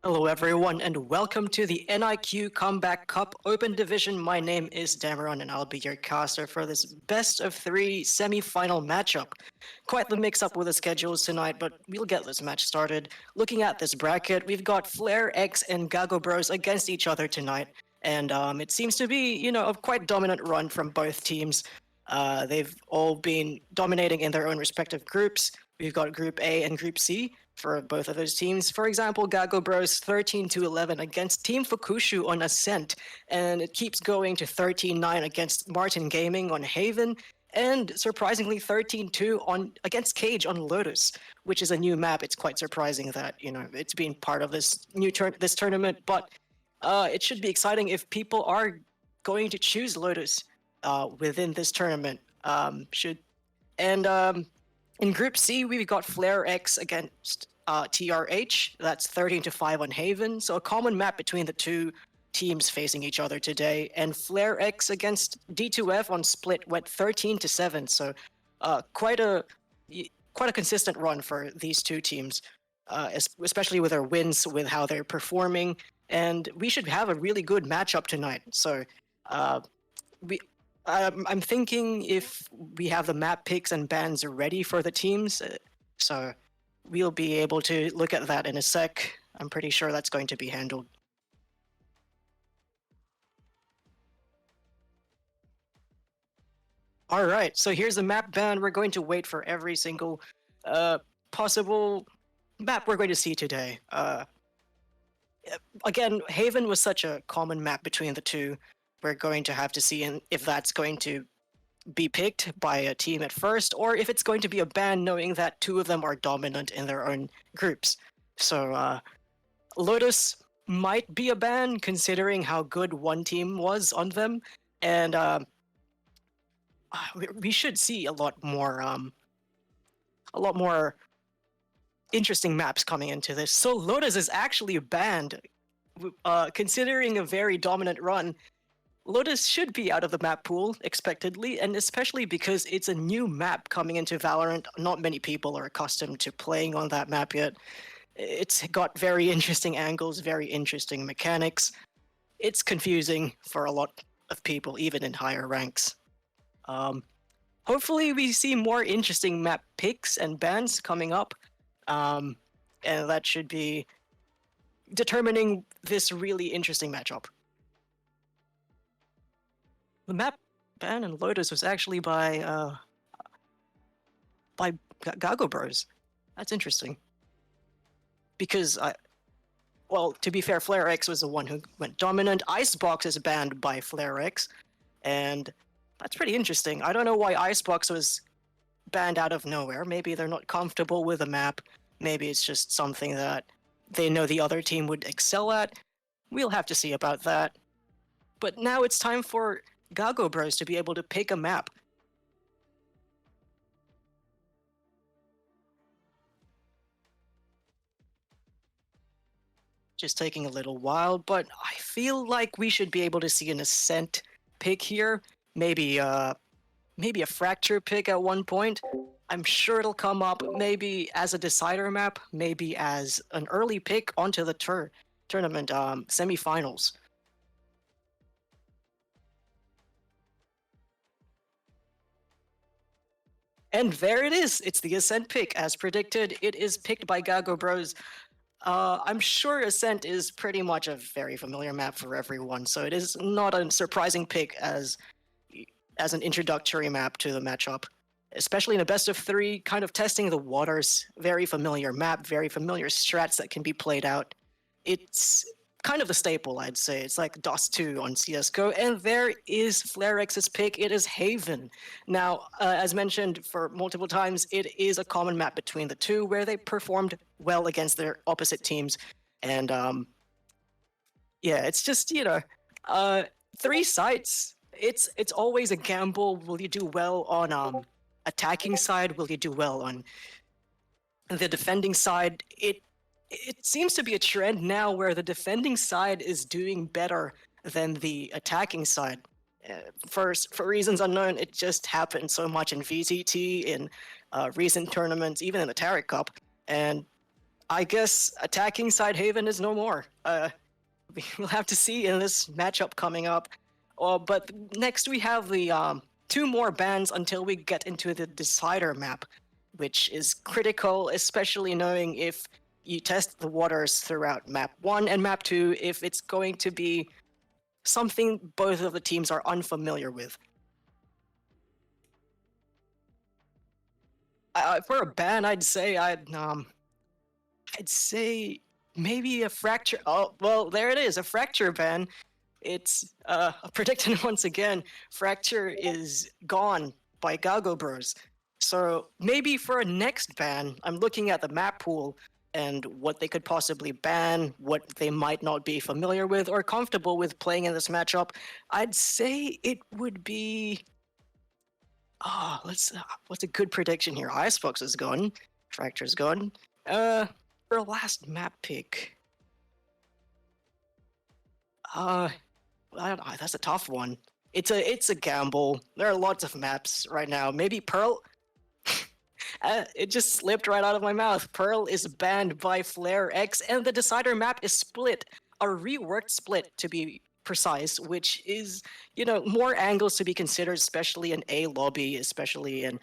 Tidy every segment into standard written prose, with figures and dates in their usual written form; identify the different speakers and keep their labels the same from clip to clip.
Speaker 1: Hello everyone and welcome to the NiQ Comeback Cup Open Division. My name is Dameron and I'll be your caster for this best of three semi-final matchup. Quite the mix-up with the schedules tonight, but we'll get this match started. Looking at this bracket, we've got FLAREX and GAGO Bros against each other tonight. And it seems to be, a quite dominant run from both teams. They've all been dominating in their own respective groups. We've got Group A and Group C for both of those teams. For example, GAGO Bros 13-11 against Team Fukushu on Ascent, and it keeps going to 13-9 against Martin Gaming on Haven, and surprisingly 13-2 against Cage on Lotus, which is a new map. It's quite surprising that it's been part of this this tournament, but it should be exciting if people are going to choose Lotus within this tournament. In Group C, we've got FLAREX against TRH. That's 13-5 on Haven. So a common map between the two teams facing each other today. And FLAREX against D2F on Split went 13-7. So quite a consistent run for these two teams, especially with their wins, with how they're performing. And we should have a really good matchup tonight. So I'm thinking if we have the map picks and bans ready for the teams, so we'll be able to look at that in a sec. I'm pretty sure that's going to be handled. All right, so here's the map ban. We're going to wait for every single possible map we're going to see today. Again, Haven was such a common map between the two. We're going to have to see if that's going to be picked by a team at first, or if it's going to be a ban, knowing that two of them are dominant in their own groups. So Lotus might be a ban, considering how good one team was on them, and we should see a lot more interesting maps coming into this. So Lotus is actually banned, considering a very dominant run. Lotus should be out of the map pool, expectedly, and especially because it's a new map coming into Valorant. Not many people are accustomed to playing on that map yet. It's got very interesting angles, very interesting mechanics. It's confusing for a lot of people, even in higher ranks. Hopefully we see more interesting map picks and bans coming up, and that should be determining this really interesting matchup. The map ban in Lotus was actually by GAGO Bros. That's interesting. Because, well, to be fair, FLAREX was the one who went dominant. Icebox is banned by FLAREX, and that's pretty interesting. I don't know why Icebox was banned out of nowhere. Maybe they're not comfortable with the map. Maybe it's just something that they know the other team would excel at. We'll have to see about that. But now it's time for GAGO Bros to be able to pick a map. Just taking a little while, but I feel like we should be able to see an Ascent pick here. Maybe a Fracture pick at one point. I'm sure it'll come up maybe as a decider map, maybe as an early pick onto the tournament semifinals. And there it is. It's the Ascent pick. As predicted, it is picked by GAGO Bros. I'm sure Ascent is pretty much a very familiar map for everyone, so it is not a surprising pick as an introductory map to the matchup. Especially in a best of three, kind of testing the waters. Very familiar map, very familiar strats that can be played out. It's kind of the staple, I'd say. It's like DOS 2 on CSGO, and there is FLAREX's pick. It is Haven. Now, as mentioned for multiple times, it is a common map between the two where they performed well against their opposite teams. And yeah, it's just, three sites. It's always a gamble. Will you do well on attacking side? Will you do well on the defending side? It seems to be a trend now where the defending side is doing better than the attacking side. For reasons unknown, it just happened so much in VCT, in recent tournaments, even in the Tarek Cup. And I guess attacking side Haven is no more. We'll have to see in this matchup coming up. But next we have the two more bans until we get into the decider map, which is critical, especially knowing if you test the waters throughout map 1 and map 2, if it's going to be something both of the teams are unfamiliar with. For a ban, I'd say maybe a fracture. Oh, well, there it is, a fracture ban. It's predicted once again. Fracture is gone by GAGO Bros. So maybe for a next ban, I'm looking at the map pool and what they could possibly ban, what they might not be familiar with or comfortable with playing in this matchup. I'd say it would be. What's a good prediction here? Icebox is gone. Fracture's gone. For last map pick. I don't know, that's a tough one. It's a gamble. There are lots of maps right now. Maybe Pearl. It just slipped right out of my mouth. Pearl is banned by FLAREX, and the decider map is split, a reworked split to be precise, which is more angles to be considered, especially in A lobby, especially in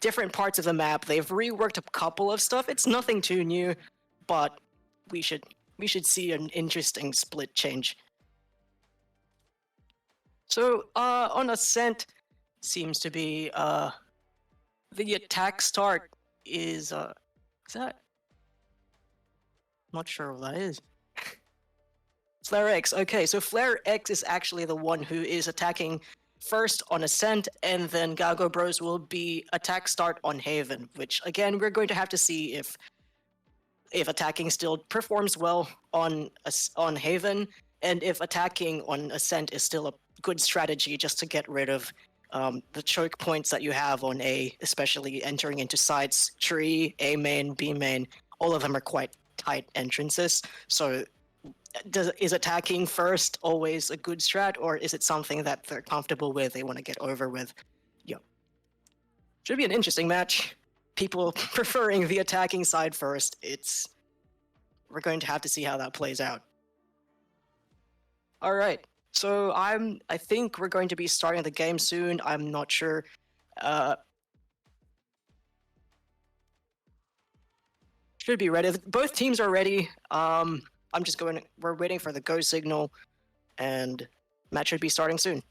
Speaker 1: different parts of the map. They've reworked a couple of stuff. It's nothing too new, but we should see an interesting split change. So on Ascent, seems to be the attack start is that? Not sure what that is. FLAREX. Okay, so FLAREX is actually the one who is attacking first on Ascent, and then GAGO Bros will be attack start on Haven, which again we're going to have to see if attacking still performs well on Haven, and if attacking on Ascent is still a good strategy just to get rid of the choke points that you have on A, especially entering into sides, tree, A main, B main. All of them are quite tight entrances. So is attacking first always a good strat, or is it something that they're comfortable with, they want to get over with? Should be an interesting match. People preferring the attacking side first. We're going to have to see how that plays out. All right. So I think we're going to be starting the game soon. I'm not sure. Should be ready. Both teams are ready. We're waiting for the go signal, and match should be starting soon.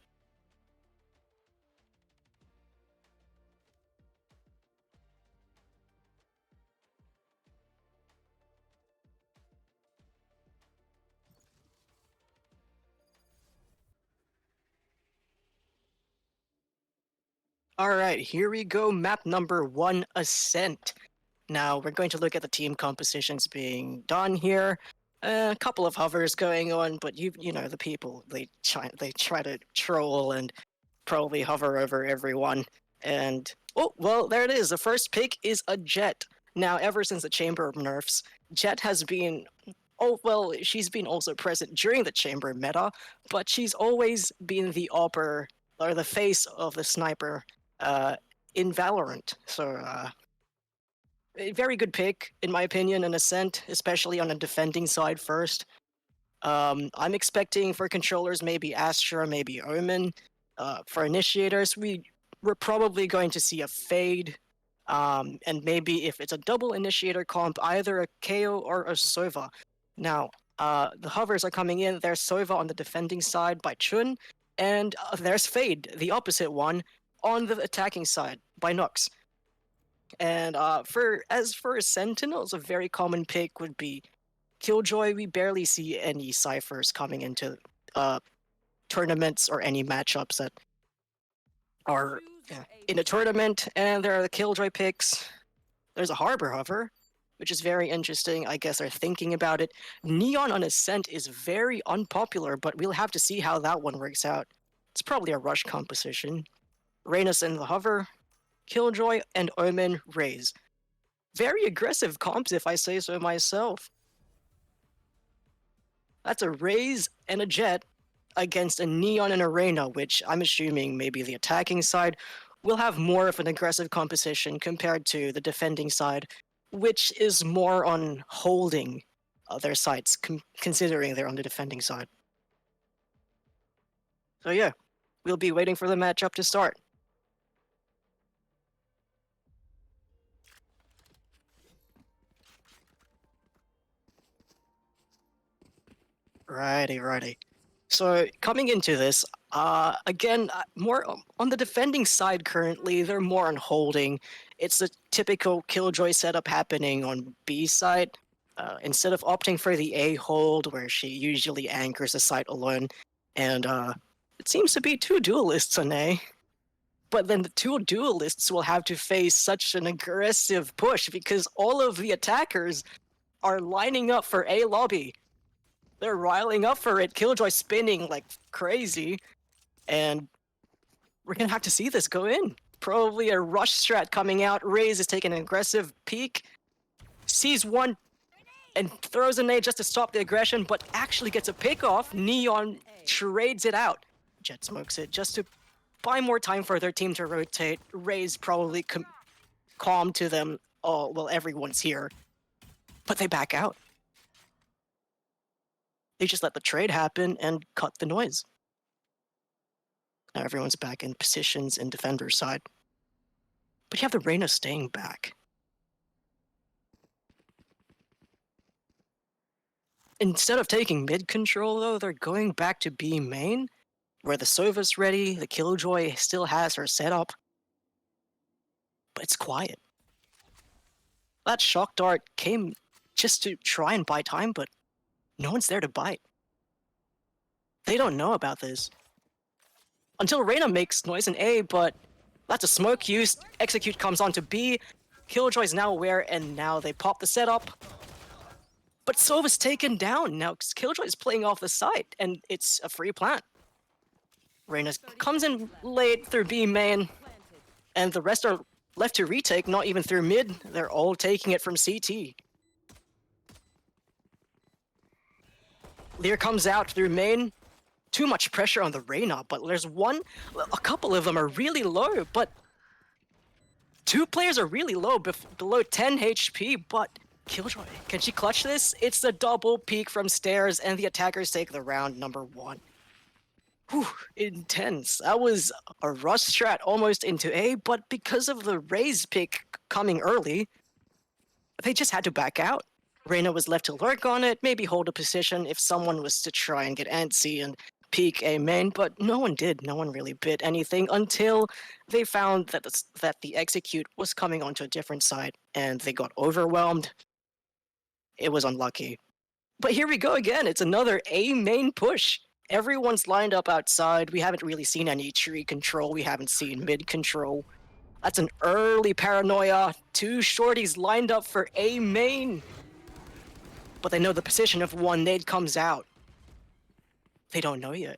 Speaker 1: All right, here we go. Map number 1, Ascent. Now we're going to look at the team compositions being done here. A couple of hovers going on, but you know the people, they try to troll and probably hover over everyone. And oh well, there it is. The first pick is a Jet. Now, ever since the Chamber nerfs, Jet has been she's been also present during the Chamber meta, but she's always been the upper or the face of the sniper in Valorant. So a very good pick, in my opinion, in Ascent, especially on a defending side first. I'm expecting for controllers maybe Astra, maybe Omen. For initiators, we're probably going to see a Fade, and maybe if it's a double initiator comp, either a KO or a Sova. Now, the hovers are coming in. There's Sova on the defending side by Chun, and there's Fade, the opposite one, on the attacking side by Nux. And for Sentinels, a very common pick would be Killjoy. We barely see any ciphers coming into tournaments or any matchups that are in a tournament. And there are the Killjoy picks. There's a Harbor Hover, which is very interesting. I guess they're thinking about it. Neon on Ascent is very unpopular, but we'll have to see how that one works out. It's probably a rush composition. Reyna's in the Hover, Killjoy, and Omen Raze. Very aggressive comps, if I say so myself. That's a Raze and a Jet against a Neon and a Reyna, which I'm assuming maybe the attacking side will have more of an aggressive composition compared to the defending side. which is more on holding their sites, considering they're on the defending side. So yeah, we'll be waiting for the matchup to start. Righty. So coming into this, again, more on the defending side currently, they're more on holding. It's the typical Killjoy setup happening on B side. Instead of opting for the A hold, where she usually anchors the site alone, and it seems to be two duelists on A. But then the two duelists will have to face such an aggressive push because all of the attackers are lining up for A lobby. They're riling up for it. Killjoy spinning like crazy, and we're gonna have to see this go in. Probably a rush strat coming out. Raze is taking an aggressive peek, sees one, and throws a nade just to stop the aggression, but actually gets a pick off. Neon trades it out. Jet smokes it just to buy more time for their team to rotate. Raze probably calm to them. Oh, well, everyone's here. But they back out. They just let the trade happen and cut the noise. Now everyone's back in positions in defender's side. But you have the Reyna staying back. Instead of taking mid control, though, they're going back to B main, where the Sova's ready, the Killjoy still has her setup. But it's quiet. That shock dart came just to try and buy time, but no one's there to bite. They don't know about this. Until Reyna makes noise in A, but that's a smoke used. Execute comes onto B. Killjoy's now aware, and now they pop the setup. But Sova's taken down. Now Killjoy's playing off the site, and it's a free plant. Reyna comes in late through B main, and the rest are left to retake, not even through mid. They're all taking it from CT. Lear comes out through main. Too much pressure on the Reyna, but there's a couple of them are really low, but two players are really low, below 10 HP, but Killjoy, can she clutch this? It's the double peek from stairs, and the attackers take the round number 1. Whew, intense. That was a rush strat almost into A, but because of the Raze pick coming early, they just had to back out. Reyna was left to lurk on it, maybe hold a position if someone was to try and get antsy and peek A main, but no one did. No one really bit anything until they found that the execute was coming onto a different side, and they got overwhelmed. It was unlucky. But here we go again. It's another A main push. Everyone's lined up outside. We haven't really seen any tree control. We haven't seen mid control. That's an early paranoia. Two shorties lined up for A main. But they know the position if one nade comes out. They don't know yet.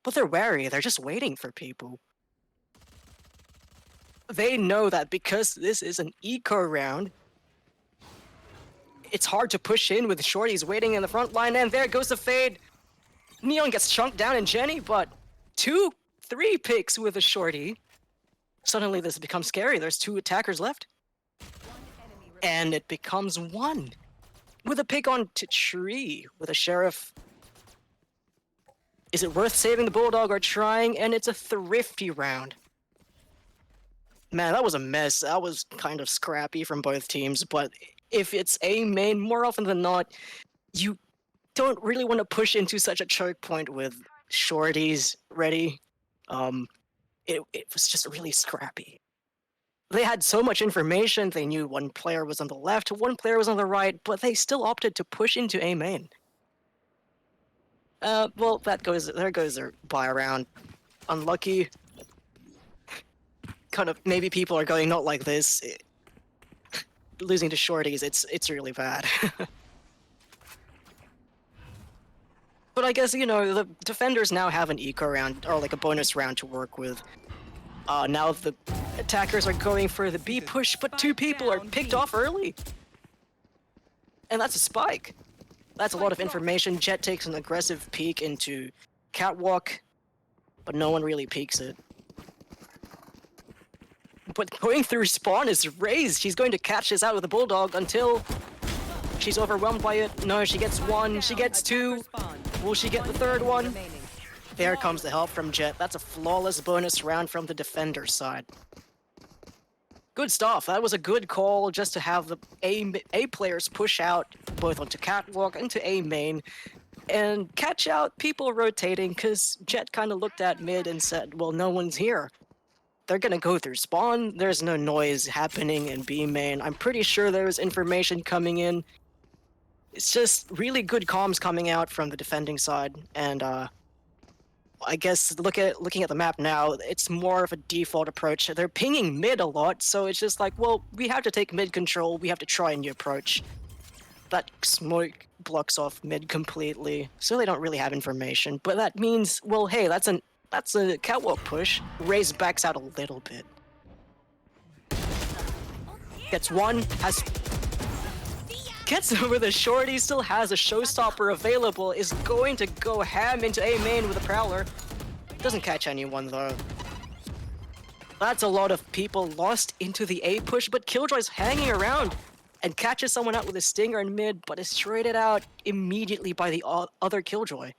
Speaker 1: But they're wary. They're just waiting for people. They know that because this is an eco round, it's hard to push in with shorties waiting in the front line, and there goes the fade. Neon gets chunked down in Jenny, but 2-3 picks with a shorty. Suddenly this becomes scary. There's 2 attackers left. And it becomes 1. With a pick on to tree with a sheriff. Is it worth saving the Bulldog or trying? And it's a thrifty round. Man, that was a mess. That was kind of scrappy from both teams, but if it's A main, more often than not, you don't really want to push into such a choke point with shorties ready. It was just really scrappy. They had so much information. They knew one player was on the left, one player was on the right, but they still opted to push into A main. Well, there goes their buy around. Unlucky. Kind of, maybe people are going not like this. Losing to shorties, it's really bad. But I guess, the defenders now have an eco round, or like a bonus round to work with. Now the attackers are going for the B push, but 2 people are picked off early. And that's a spike. That's a lot of information. Jet takes an aggressive peek into Catwalk, but no one really peeks it. but going through spawn is raised. She's going to catch this out with a bulldog until she's overwhelmed by it. No, she gets one, she gets two. Will she get the third one? There comes the help from Jett. That's a flawless bonus round from the defender side. Good stuff. That was a good call just to have the A players push out both onto catwalk and to A main and catch out people rotating, because Jett kind of looked at mid and said, well, no one's here. They're gonna go through spawn. There's no noise happening in B main. I'm pretty sure there's information coming in. It's just really good comms coming out from the defending side, and I guess looking at the map now, it's more of a default approach. They're pinging mid a lot, so it's just like, well, we have to take mid control. We have to try a new approach. That smoke blocks off mid completely, so they don't really have information. But that means, well, hey, that's a catwalk push. Raze backs out a little bit. Gets one, gets over the shorty, still has a showstopper available, is going to go ham into A main with a prowler. Doesn't catch anyone though. That's a lot of people lost into the A push, but Killjoy's hanging around and catches someone out with a stinger in mid, but is traded out immediately by the other Killjoy.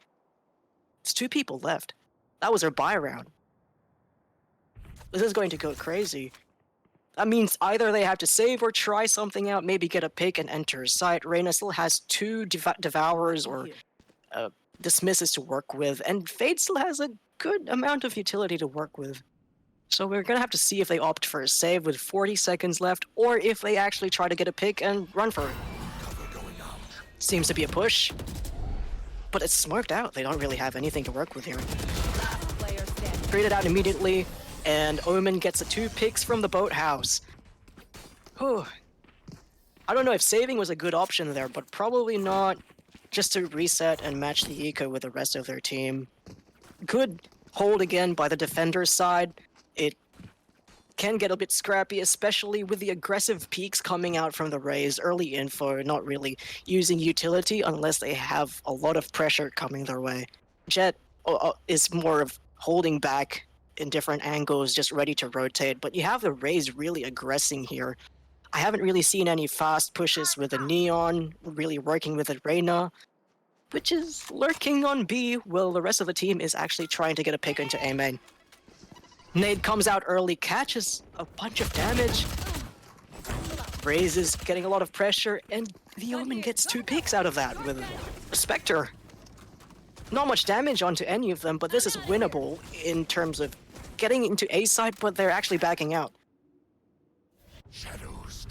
Speaker 1: It's 2 people left. That was her buy round. This is going to go crazy. That means either they have to save or try something out, maybe get a pick and enter site. Reyna still has 2 Devourers or Dismisses to work with, and Fade still has a good amount of utility to work with. So we're gonna have to see if they opt for a save with 40 seconds left, or if they actually try to get a pick and run for it. Seems to be a push, but it's smoked out. They don't really have anything to work with here. Traded out immediately, and Omen gets the 2 picks from the boathouse. Whew. I don't know if saving was a good option there, but probably not, just to reset and match the eco with the rest of their team. Good hold again by the defender's side. It can get a bit scrappy, especially with the aggressive peaks coming out from the Raze. Early info, not really using utility unless they have a lot of pressure coming their way. Jett is more of holding back in different angles, just ready to rotate, but you have the Raze really aggressing here. I haven't really seen any fast pushes with the Neon, really working with the Reyna, which is lurking on B, while the rest of the team is actually trying to get a pick into A main. Nade comes out early, catches a bunch of damage. Raze is getting a lot of pressure, and the Omen gets 2 picks out of that with Spectre. Not much damage onto any of them, but this is winnable in terms of getting into A side, but they're actually backing out.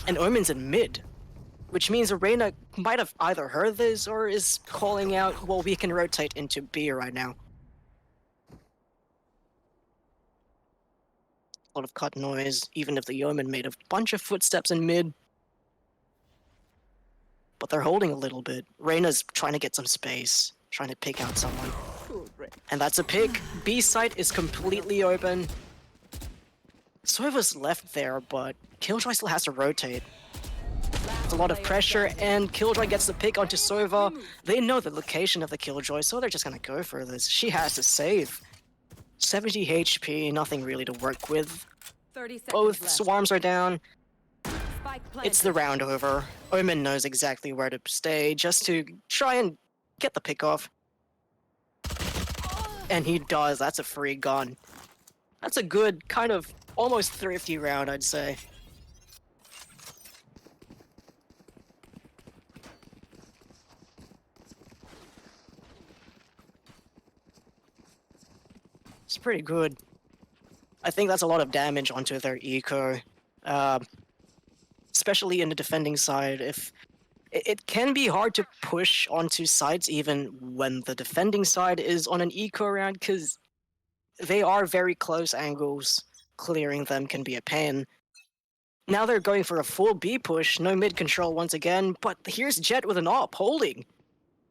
Speaker 1: And Omen's in mid, which means Reyna might have either heard this or is calling out, well, we can rotate into B right now. A lot of cut noise, even if the Yeoman made a bunch of footsteps in mid. But they're holding a little bit. Reyna's trying to get some space, trying to pick out someone. And that's a pick. B site is completely open. Sova's left there, but Killjoy still has to rotate. It's a lot of pressure, and Killjoy gets the pick onto Sova. They know the location of the Killjoy, so they're just gonna go for this. She has to save. 70 HP, nothing really to work with. Both left. Swarms are down. It's the round over. Omen knows exactly where to stay just to try and get the pick off. And he does. That's a free gun. That's a good, kind of, almost thrifty round, I'd say. It's pretty good. I think that's a lot of damage onto their eco. Especially in the defending side. If it can be hard to push onto sides even when the defending side is on an eco round, because they are very close angles. Clearing them can be a pain. Now they're going for a full B push, no mid control once again, but here's Jett with an AWP holding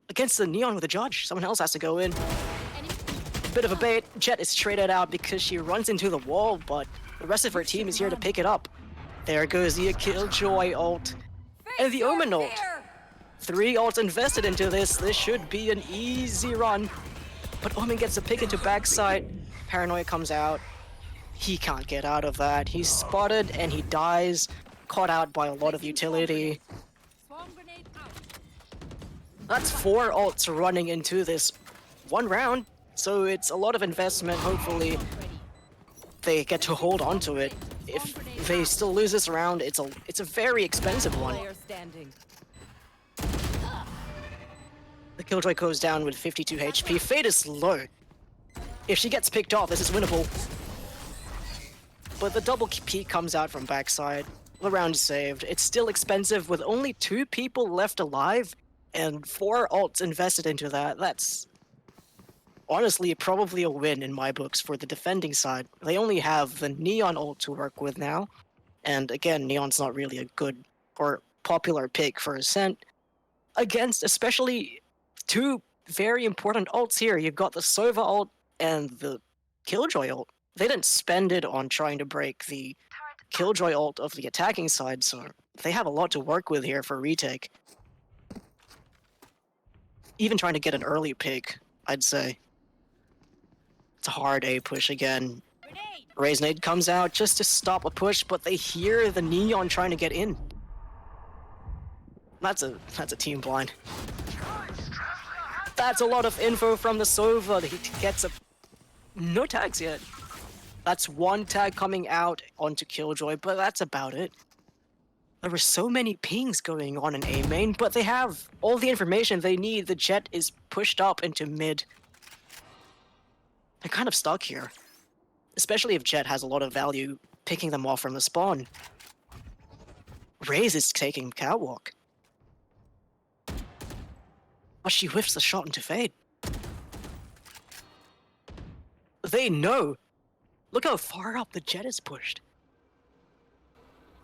Speaker 1: against the Neon with a judge. Someone else has to go in. Bit of a bait. Jett is traded out because she runs into the wall, but the rest of her team is here to pick it up. There goes the Killjoy ult and the Omen ult. 3 ults invested into this. This should be an easy run. But Omen gets a pick into backside. Paranoia comes out. He can't get out of that. He's spotted and he dies, caught out by a lot of utility. That's 4 ults running into this one round, so it's a lot of investment. Hopefully they get to hold on to it. If they still lose this round, it's a very expensive one. The Killjoy goes down with 52 HP. Fate is low. If she gets picked off, this is winnable. But the double peek comes out from backside. The round is saved. It's still expensive with only 2 people left alive and 4 ults invested into that. That's honestly probably a win in my books for the defending side. They only have the Neon ult to work with now. And again, Neon's not really a good or popular pick for Ascent. Against especially 2 very important ults here. You've got the Sova ult and the Killjoy ult. They didn't spend it on trying to break the Killjoy ult of the attacking side, so they have a lot to work with here for retake. Even trying to get an early pick, I'd say. It's a hard A push again. Ray's nade comes out just to stop a push, but they hear the Neon trying to get in. That's a team blind. That's a lot of info from the Sova. He gets no tags yet. That's 1 tag coming out onto Killjoy, but that's about it. There were so many pings going on in A main, but they have all the information they need. The Jet is pushed up into mid. They're kind of stuck here. Especially if Jet has a lot of value picking them off from the spawn. Raze is taking catwalk. But she whiffs the shot into Fade. They know. Look how far up the Jet is pushed.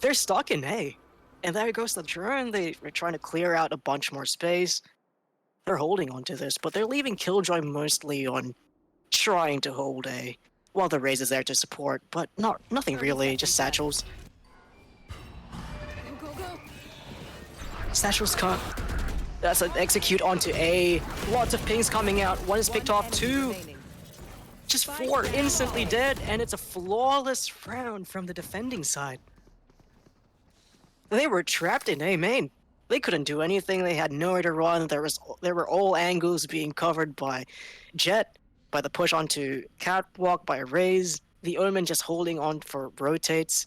Speaker 1: They're stuck in A. And there goes the drone. They're trying to clear out a bunch more space. They're holding onto this, but they're leaving Killjoy mostly on trying to hold A. While the Raze is there to support, but nothing really, just satchels. Satchels can't. That's an execute onto A. Lots of pings coming out. 1 is picked off, 2. Just 4 instantly dead, and it's a flawless round from the defending side. They were trapped in A main. They couldn't do anything. They had nowhere to run. There were all angles being covered by Jet, by the push onto catwalk, by Raze. The Omen just holding on for rotates.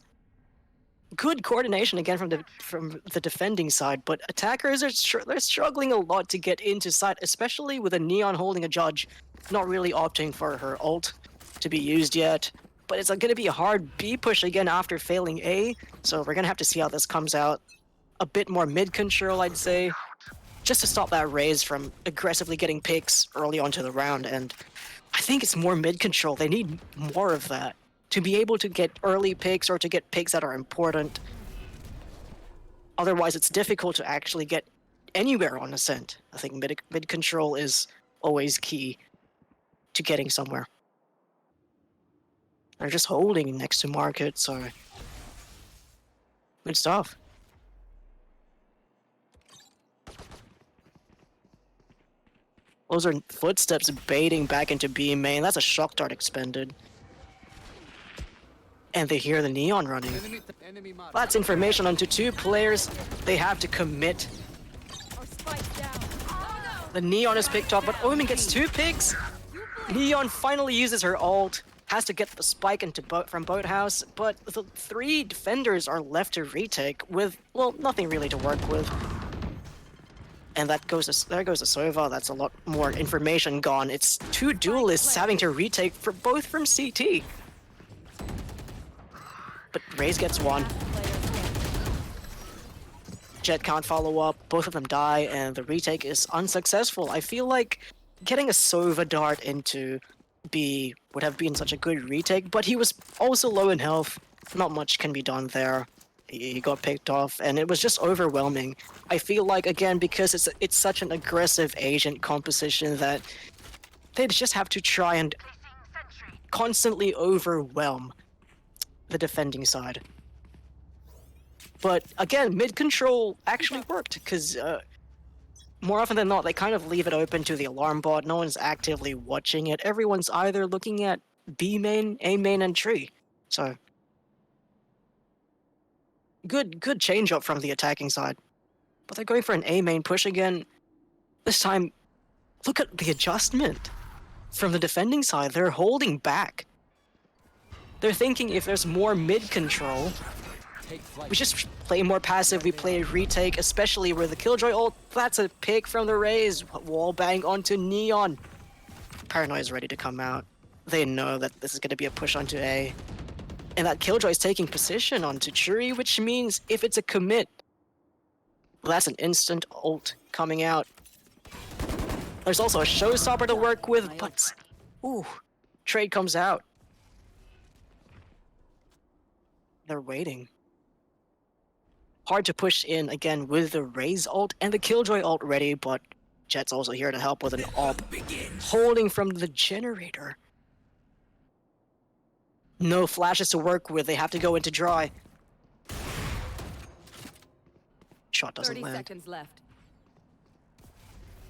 Speaker 1: Good coordination again from the defending side, but attackers they're struggling a lot to get into side, especially with a Neon holding a judge, not really opting for her ult to be used yet. But it's going to be a hard B push again after failing A, so we're going to have to see how this comes out. A bit more mid control, I'd say, just to stop that Raze from aggressively getting picks early onto the round. And I think it's more mid control. They need more of that to be able to get early picks or to get picks that are important. Otherwise, it's difficult to actually get anywhere on Ascent. I think mid control is always key to getting somewhere. They're just holding next to market, so good stuff. Those are footsteps baiting back into B main. That's a shock dart expended. And they hear the Neon running. That's information onto 2 players. They have to commit. The Neon is picked up, but Omen gets 2 picks. Neon finally uses her ult. Has to get the spike into from Boathouse, but the 3 defenders are left to retake with, well, nothing really to work with. And there goes the Sova. That's a lot more information gone. It's 2 duelists having to retake for both from CT. But Raze gets 1. Jet can't follow up. Both of them die, and the retake is unsuccessful. I feel like getting a Sova dart into B would have been such a good retake, but he was also low in health. Not much can be done there. He got picked off, and it was just overwhelming. I feel like, again, because it's such an aggressive agent composition that they just have to try and constantly overwhelm the defending side. But again, mid control actually worked, because more often than not, they kind of leave it open to the alarm bot. No one's actively watching it. Everyone's either looking at B main, A main, and tree. So good change up from the attacking side. But they're going for an A main push again. This time, look at the adjustment from the defending side. They're holding back. They're thinking if there's more mid control, we just play more passive, we play retake, especially with the Killjoy ult. That's a pick from the Raze. Wallbang onto Neon. Paranoia is ready to come out. They know that this is going to be a push onto A. And that Killjoy is taking position onto Churi, which means if it's a commit, well, that's an instant ult coming out. There's also a showstopper to work with, but... Ooh, trade comes out. They're waiting. Hard to push in again with the Raze ult and the Killjoy ult ready, but Jet's also here to help with an AWP. Holding from the generator. No flashes to work with, they have to go into dry. Shot doesn't
Speaker 2: 30
Speaker 1: land.
Speaker 2: seconds left.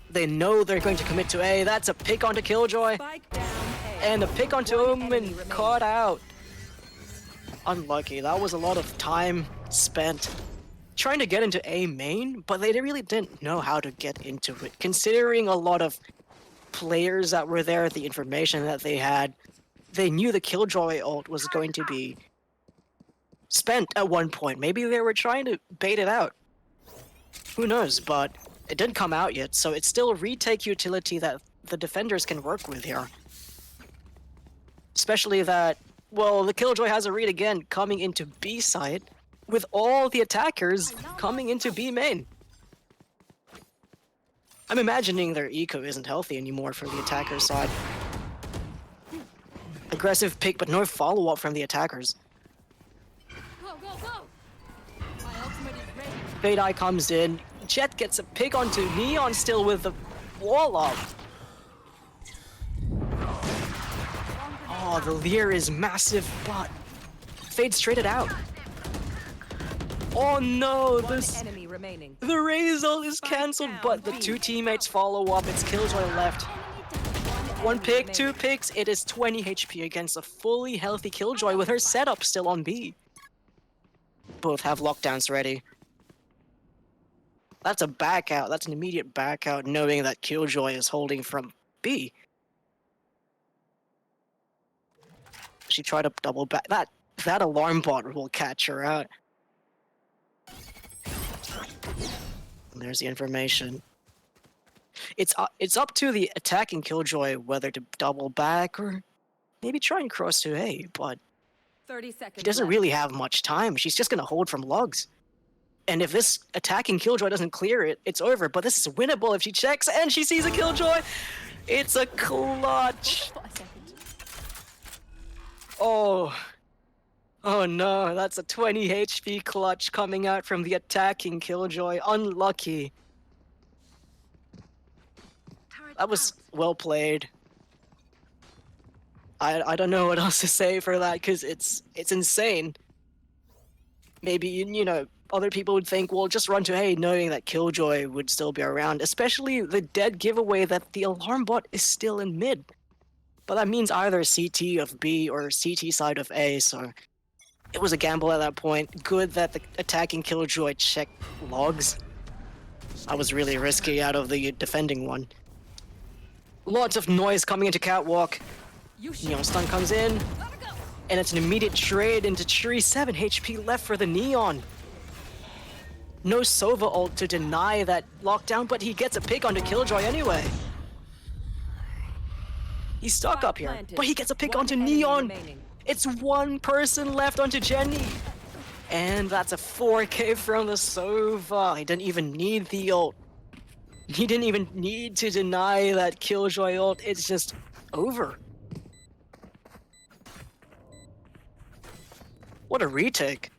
Speaker 1: They know they're going to commit to A. That's a pick onto Killjoy.
Speaker 2: Spike down A.
Speaker 1: And a pick onto
Speaker 2: One enemy
Speaker 1: Omen.
Speaker 2: remaining.
Speaker 1: Caught out. Unlucky. That was a lot of time spent trying to get into A main, but they really didn't know how to get into it. Considering a lot of players that were there, the information that they had, they knew the Killjoy ult was going to be spent at one point. Maybe they were trying to bait it out. Who knows, but it didn't come out yet, so it's still a retake utility that the defenders can work with here. Especially that, well, the Killjoy has a read again coming into B side, with all the attackers coming into B main. I'm imagining their eco isn't healthy anymore for the attacker side. Aggressive pick, but no follow-up from the attackers.
Speaker 2: Go, go, go. My ultimate is ready.
Speaker 1: Fade Eye comes in. Jet gets a pick onto Neon still with the wall up. Oh, the Leer is massive, but Fade's traded out. Oh no,
Speaker 2: One
Speaker 1: this
Speaker 2: enemy remaining.
Speaker 1: the Raze ult is cancelled, but the two teammates follow up. It's Killjoy left. One pick, two picks. It is 20 HP against a fully healthy Killjoy with her setup still on B. Both have lockdowns ready. That's a back out. That's an immediate back out, knowing that Killjoy is holding from B. She tried to double back. That alarm bot will catch her out. And there's the information. It's up to the attacking Killjoy whether to double back or maybe try and cross to A, but
Speaker 2: 30 seconds.
Speaker 1: she doesn't
Speaker 2: left.
Speaker 1: really have much time. She's just gonna hold from lugs. And if this attacking Killjoy doesn't clear it, it's over. But this is winnable if she checks and she sees a Killjoy. It's a clutch. Oh. Oh no, that's a 20 HP clutch coming out from the attacking Killjoy. Unlucky. That was well played. I don't know what else to say for that, because it's insane. Maybe, you know, other people would think, well, just run to A, knowing that Killjoy would still be around, especially the dead giveaway that the alarm bot is still in mid. But that means either CT of B or CT side of A, so it was a gamble at that point. Good that the attacking Killjoy checked logs. I was really risky out of the defending one. Lots of noise coming into Catwalk. Neon stun comes in, and it's an immediate trade into Tree. 7 HP left for the Neon. No Sova ult to deny that lockdown, but he gets a pick onto Killjoy anyway. He's stuck up here, but he gets a pick onto Neon. It's one person left onto Jenny. And that's a 4K from the Sova. He didn't even need the ult. He didn't even need to deny that Killjoy ult. It's just over. What a retake.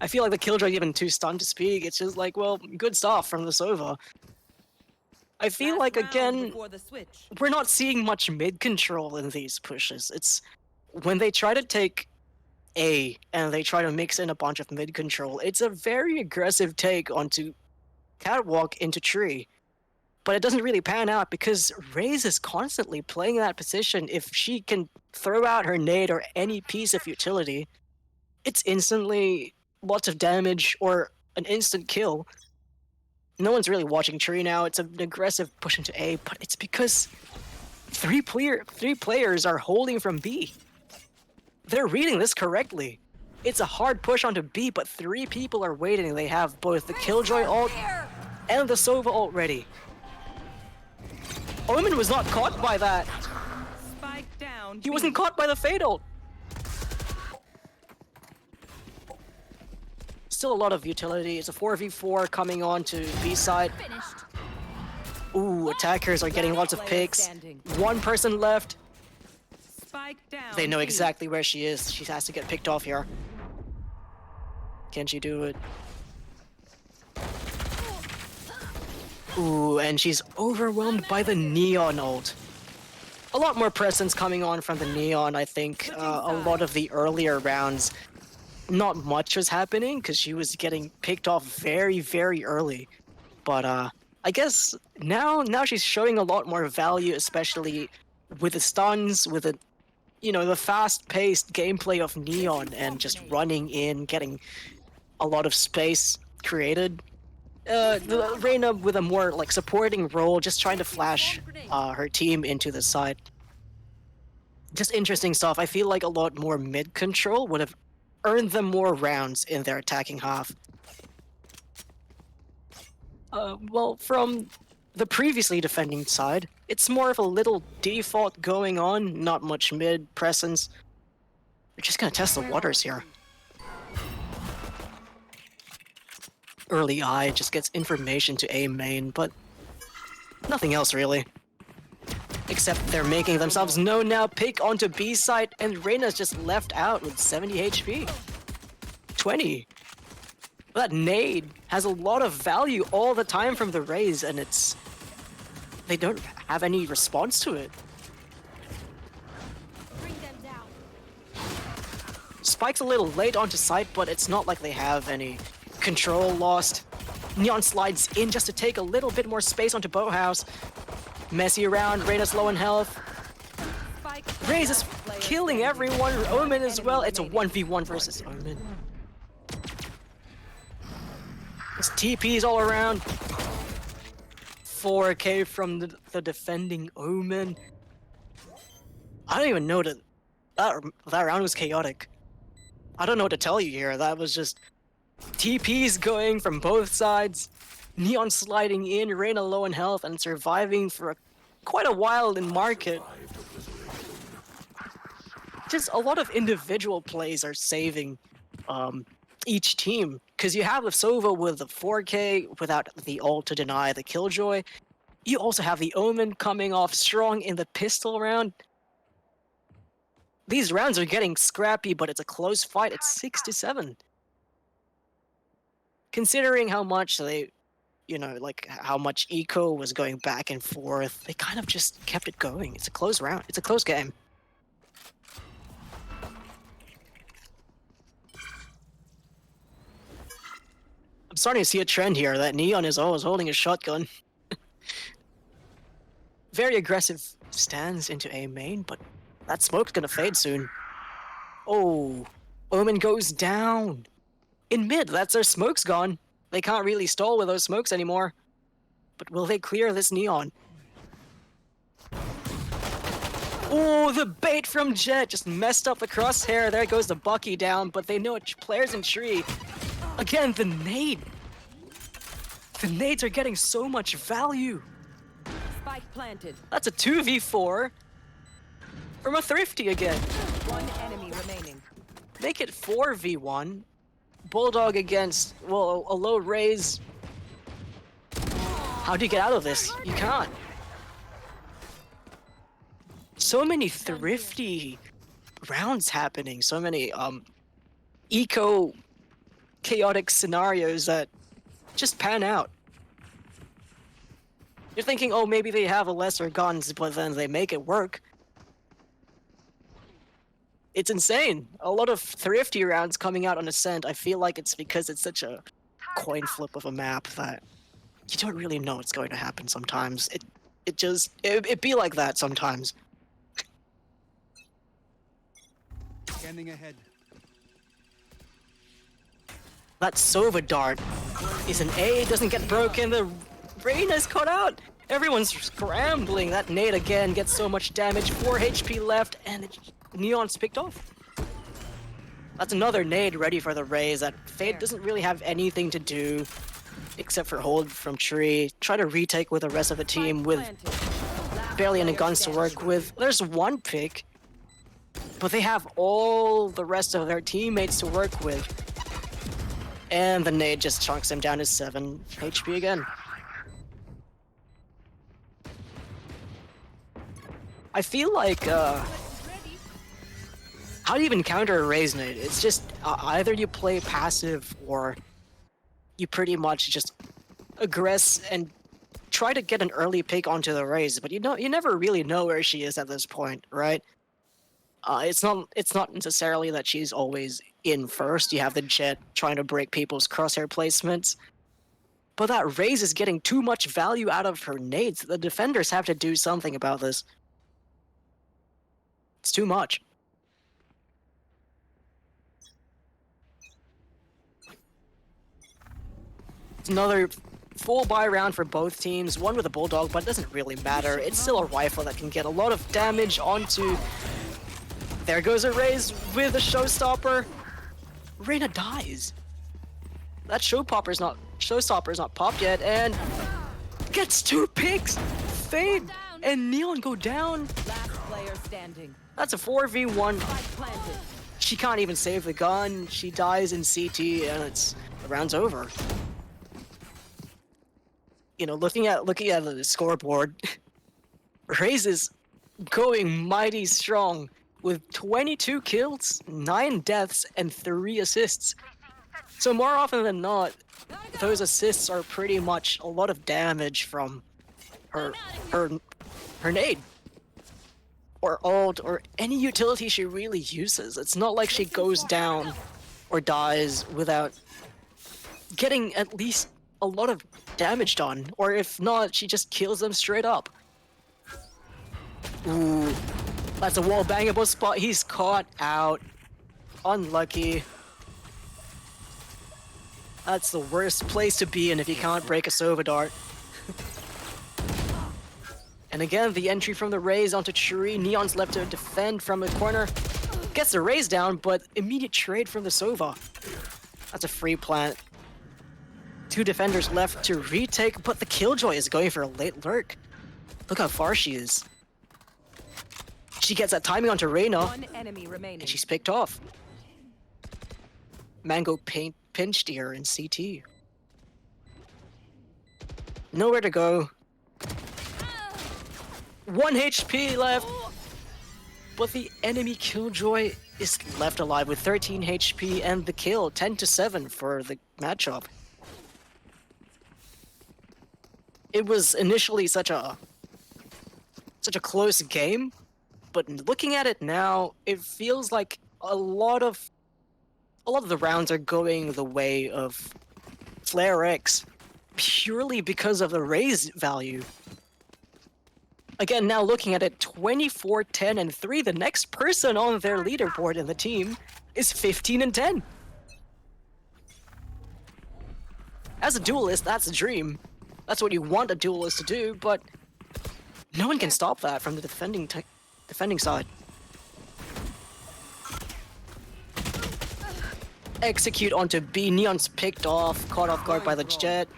Speaker 1: I feel like the Killjoy even too stunned to speak. It's just like, well, good stuff from the Sova. I feel like, again, we're not seeing much mid control in these pushes. It's when they try to take A and they try to mix in a bunch of mid control, it's a very aggressive take onto Catwalk into Tree. but it doesn't really pan out because Raze is constantly playing that position. If she can throw out her nade or any piece of utility, it's instantly lots of damage or an instant kill. No one's really watching Tree now. It's an aggressive push into A, but it's because three players are holding from B. They're reading this correctly. It's a hard push onto B, but 3 people are waiting. They have both the Killjoy ult and the Sova ult ready. Omen was not caught by that.
Speaker 2: Spike down.
Speaker 1: He wasn't caught by the Fade ult. Still a lot of utility. It's a 4v4 coming on to B side.
Speaker 2: Finished.
Speaker 1: Ooh, attackers are getting lots of picks. 1 person left.
Speaker 2: Spike down.
Speaker 1: They know
Speaker 2: B.
Speaker 1: exactly where she is. She has to get picked off here. Can she do it? Ooh, and she's overwhelmed by the Neon ult. A lot more presence coming on from the Neon, I think. A lot of the earlier rounds, not much was happening because she was getting picked off very, very early. But I guess now she's showing a lot more value, especially with the stuns, with the, you know, the fast-paced gameplay of Neon and just running in, getting a lot of space created. The Reyna with a more like supporting role, just trying to flash her team into the side. Just interesting stuff. I feel like a lot more mid control would have earned them more rounds in their attacking half. Well, from the previously defending side, it's more of a little default going on, not much mid presence. We're just gonna test the waters here. Early Eye just gets information to A main, but nothing else really. Except they're making themselves known now. Pick onto B side, and Reyna's just left out with 70 HP. 20. That nade has a lot of value all the time from the Raze, and they don't have any response to it.
Speaker 2: Bring them down.
Speaker 1: Spike's a little late onto site, but it's not like they have any control lost. Neon slides in just to take a little bit more space onto Boathouse. Messy around, Reyna's low in health. Raze is killing everyone, Omen as well. It's a 1v1 versus Omen. There's TPs all around. 4k from the defending Omen. I don't even know that round was chaotic. I don't know what to tell you here. That was just TPs going from both sides. Neon sliding in, Reyna low in health, and surviving for quite a while in market. Just a lot of individual plays are saving each team. Because you have the Sova with the 4k without the ult to deny the Killjoy. You also have the Omen coming off strong in the pistol round. These rounds are getting scrappy, but it's a close fight. It's 6-7. Considering how much they, you know, like how much eco was going back and forth, they kind of just kept it going. It's a close round. It's a close game. I'm starting to see a trend here that Neon is always holding a shotgun. Very aggressive stands into A main, but that smoke's gonna fade soon. Oh, Omen goes down. In mid, that's their smoke's gone. They can't really stall with those smokes anymore. But will they clear this Neon? Oh, the bait from Jet just messed up the crosshair. There goes the Bucky down, but they know it. Players in tree. Again, the nade. The nades are getting so much value.
Speaker 2: Spike planted.
Speaker 1: That's a 2v4 from a Thrifty again.
Speaker 2: One enemy remaining.
Speaker 1: Make it 4v1. Bulldog against, well, a low Raze. How do you get out of this? You can't. So many Thrifty rounds happening. So many eco chaotic scenarios that just pan out. You're thinking, oh, maybe they have a lesser guns, but then they make it work. It's insane. A lot of Thrifty rounds coming out on Ascent. I feel like it's because it's such a coin flip of a map that you don't really know what's going to happen sometimes. It be like that sometimes.
Speaker 3: Scanning ahead.
Speaker 1: That Sova dart is an A, doesn't get broken, the Reyna's caught out! Everyone's scrambling, that nade again gets so much damage, 4 HP left, and Neon's picked off. That's another nade ready for the raise that Fade doesn't really have anything to do except for hold from tree, try to retake with the rest of the team with barely any guns to work with. There's one pick, but they have all the rest of their teammates to work with. And the nade just chunks him down to 7 HP again. I feel like, how do you even counter a raise nade? It's just either you play passive or you pretty much just aggress and try to get an early pick onto the raise, but you never really know where she is at this point, right? It's not necessarily that she's always in first. You have the Jet trying to break people's crosshair placements. But that raise is getting too much value out of her nades. The defenders have to do something about this. It's too much. It's another full buy round for both teams. One with a Bulldog, but it doesn't really matter. It's still a rifle that can get a lot of damage onto... There goes a raise with a showstopper. Reyna dies. That showstopper's not popped yet, and gets 2 picks. Fade and Neon go down.
Speaker 4: Last player standing.
Speaker 1: That's a 4v1. She can't even save the gun. She dies in CT, and the round's over. You know, looking at the scoreboard, Raze is going mighty strong with 22 kills, 9 deaths, and 3 assists. So more often than not, those assists are pretty much a lot of damage from her nade. Or ult, or any utility she really uses. It's not like she goes down or dies without getting at least a lot of damage done. Or if not, she just kills them straight up. Ooh. That's a wall bangable spot. He's caught out. Unlucky. That's the worst place to be in if you can't break a Sova dart. And again, the entry from the Raze onto Churi. Neon's left to defend from the corner. Gets the Raze down, but immediate trade from the Sova. That's a free plant. 2 defenders left to retake, but the Killjoy is going for a late lurk. Look how far she is. She gets that timing onto Reyna,
Speaker 4: One enemy remaining.
Speaker 1: and she's picked off. Mango pinched here in CT. Nowhere to go. 1 HP left, but the enemy Killjoy is left alive with 13 HP and the kill, 10-7 for the matchup. It was initially such a close game, but looking at it now, it feels like a lot of the rounds are going the way of FLAREX purely because of the raise value. Again, now looking at it, 24, 10, and 3, the next person on their leaderboard in the team is 15 and 10. As a duelist, that's a dream. That's what you want a duelist to do, but no one can stop that from the defending side. Execute onto B. Neon's picked off, caught off guard by the Jet.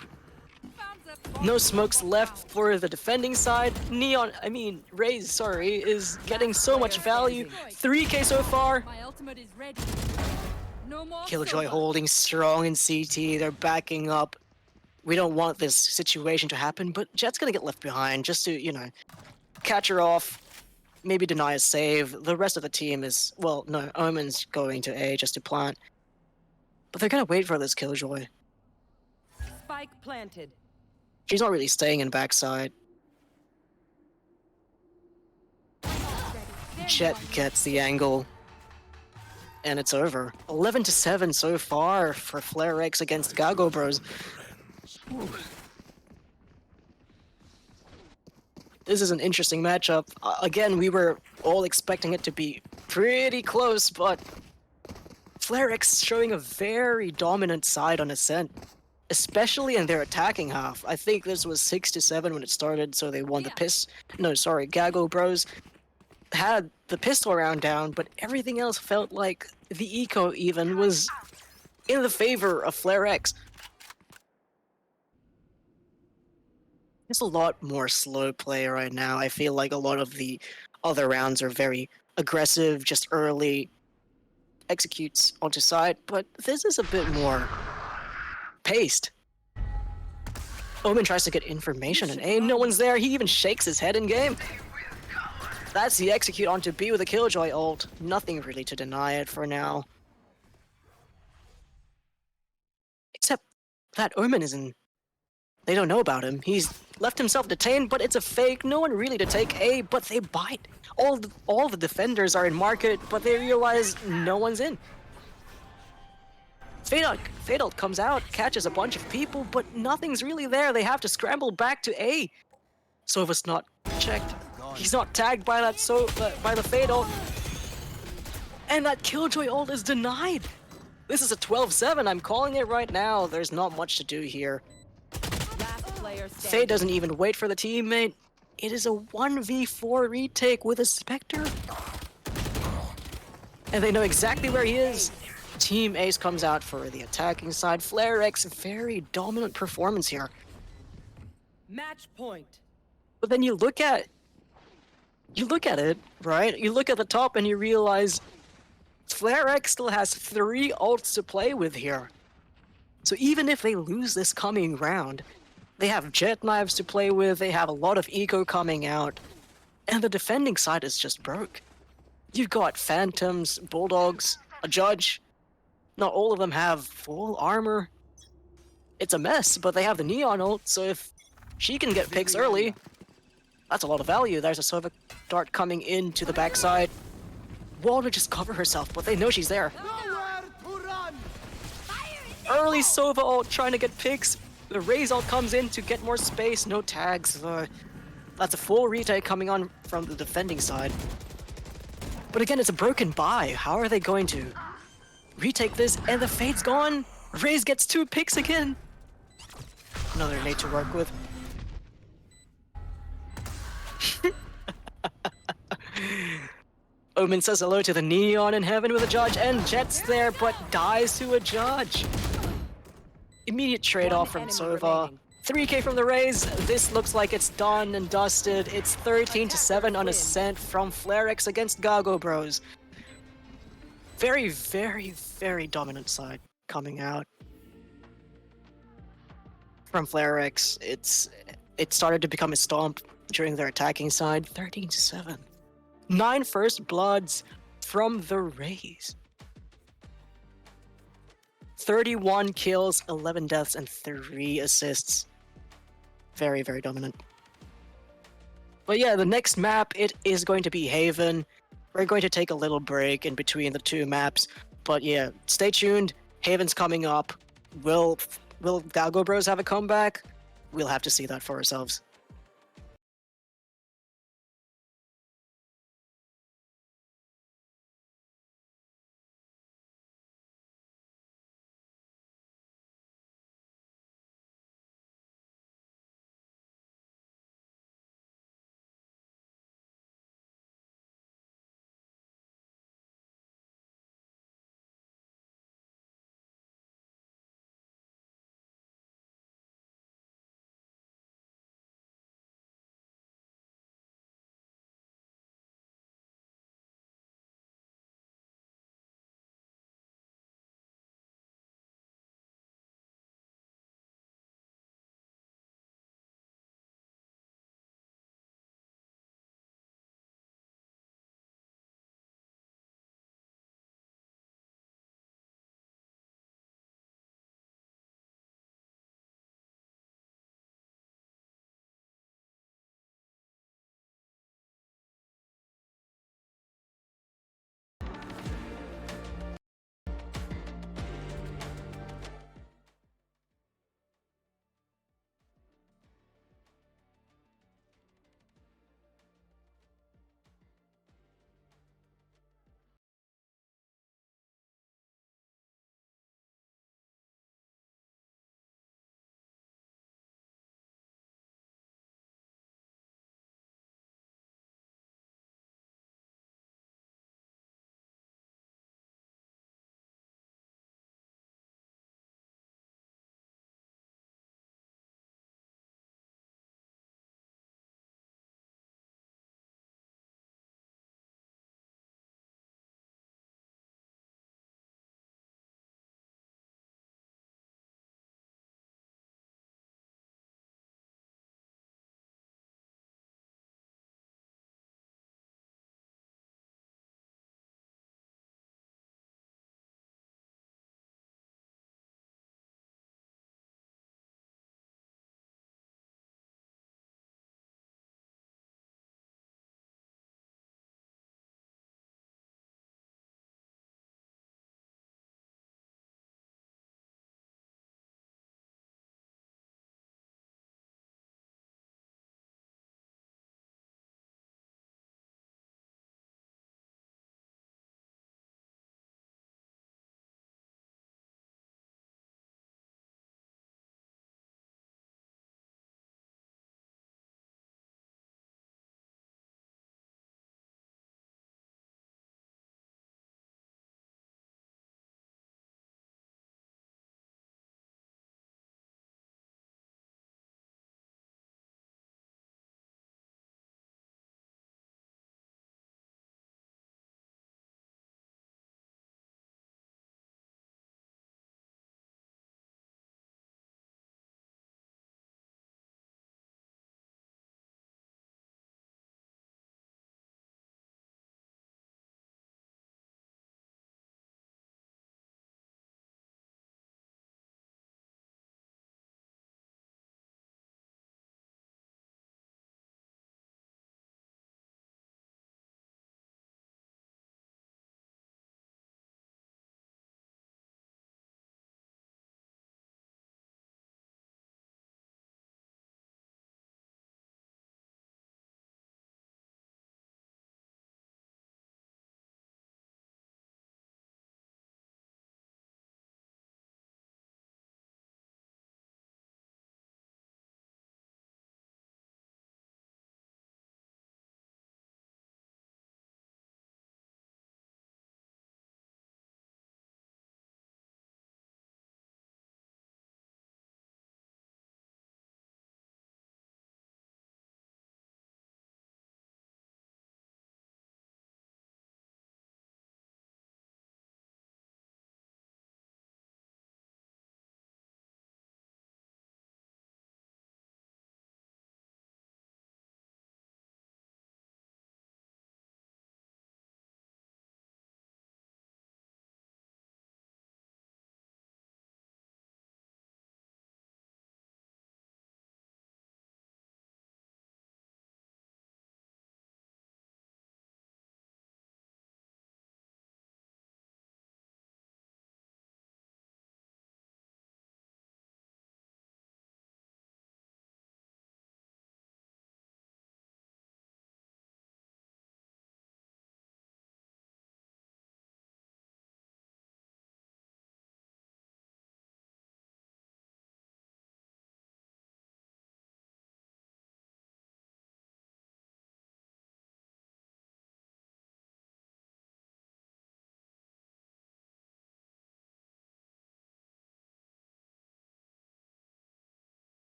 Speaker 1: No smokes left for the defending side. Raze, sorry, is getting so much value. 3k so far.
Speaker 2: My ultimate is ready. No more
Speaker 1: Killjoy
Speaker 2: Sova.
Speaker 1: holding strong in CT. They're backing up. We don't want this situation to happen, but Jet's gonna get left behind just to, catch her off. Maybe deny a save. The rest of the team is, well, no, Omen's going to A just to plant. But they're gonna wait for this Killjoy.
Speaker 4: Spike planted.
Speaker 1: She's not really staying in backside. Jet gets the angle. And it's over. 11-7 so far for FLAREX against GAGO Bros. Ooh. This is an interesting matchup. Again, we were all expecting it to be pretty close, but FLAREX showing a very dominant side on Ascent, especially in their attacking half. I think this was 6-7 when it started, so they won the GAGO Bros had the pistol round down, but everything else felt like the eco even was in the favor of FLAREX. There's a lot more slow play right now. I feel like a lot of the other rounds are very aggressive, just early executes onto side, but this is a bit more paced. Omen tries to get information and aim, no one's there, he even shakes his head in game. That's the execute onto B with a Killjoy ult. Nothing really to deny it for now. Except that Omen is in... They don't know about him. He's left himself detained, but it's a fake. No one really to take A, but they bite. All the defenders are in market, but they realize no one's in. Fatal comes out, catches a bunch of people, but nothing's really there. They have to scramble back to A. Sova's not checked. He's not tagged by that by the Fatal. And that Killjoy ult is denied. This is a 12-7. I'm calling it right now. There's not much to do here. Faye doesn't even wait for the teammate. It is a 1v4 retake with a Spectre. And they know exactly where he is. Team Ace comes out for the attacking side. FLAREX, very dominant performance here.
Speaker 4: Match point.
Speaker 1: But then you look at it, right? You look at the top and you realize FLAREX still has 3 ults to play with here. So even if they lose this coming round, they have jet knives to play with, they have a lot of eco coming out, and the defending side is just broke. You've got Phantoms, Bulldogs, a Judge. Not all of them have full armor. It's a mess, but they have the Neon ult, so if she can get picks early, that's a lot of value. There's a Sova dart coming into the backside. Wall to just cover herself, but they know she's there. Early Sova ult trying to get picks. The Raze ult comes in to get more space, no tags. That's a full retake coming on from the defending side. But again, it's a broken buy. How are they going to retake this? And the Fade's gone. Raze gets 2 picks again. Another nade to work with. Omen says hello to the Neon in heaven with a Judge, and Jet's there, but dies to a Judge. Immediate trade-off from Sova. 3k from the Raze. This looks like it's done and dusted. It's 13-7 on Ascent from FLAREX against GAGO Bros. Very, very, very dominant side coming out. From FLAREX, it started to become a stomp during their attacking side. 13-7. 9 first bloods from the Raze. 31 kills, 11 deaths, and 3 assists. Very, very dominant. But yeah, the next map, it is going to be Haven. We're going to take a little break in between the 2 maps. But yeah, stay tuned. Haven's coming up. Will GAGO Bros have a comeback? We'll have to see that for ourselves.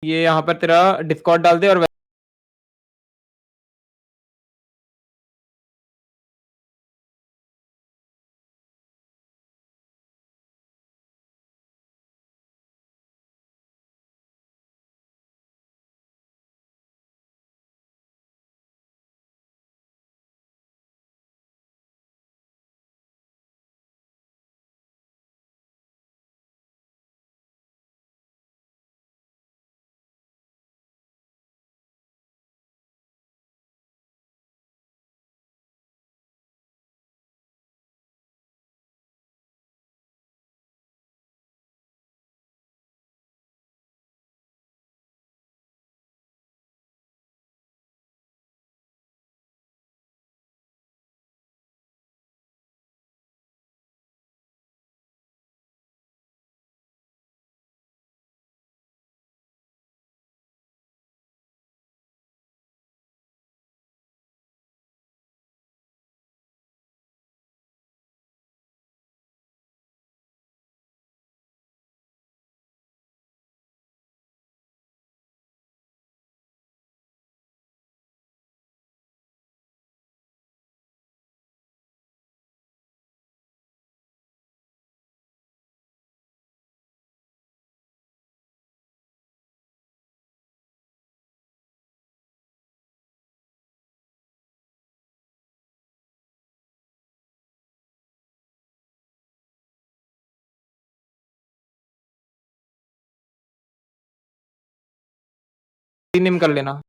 Speaker 5: ये यहाँ पर तेरा Discord डाल दे और rename कर लेना।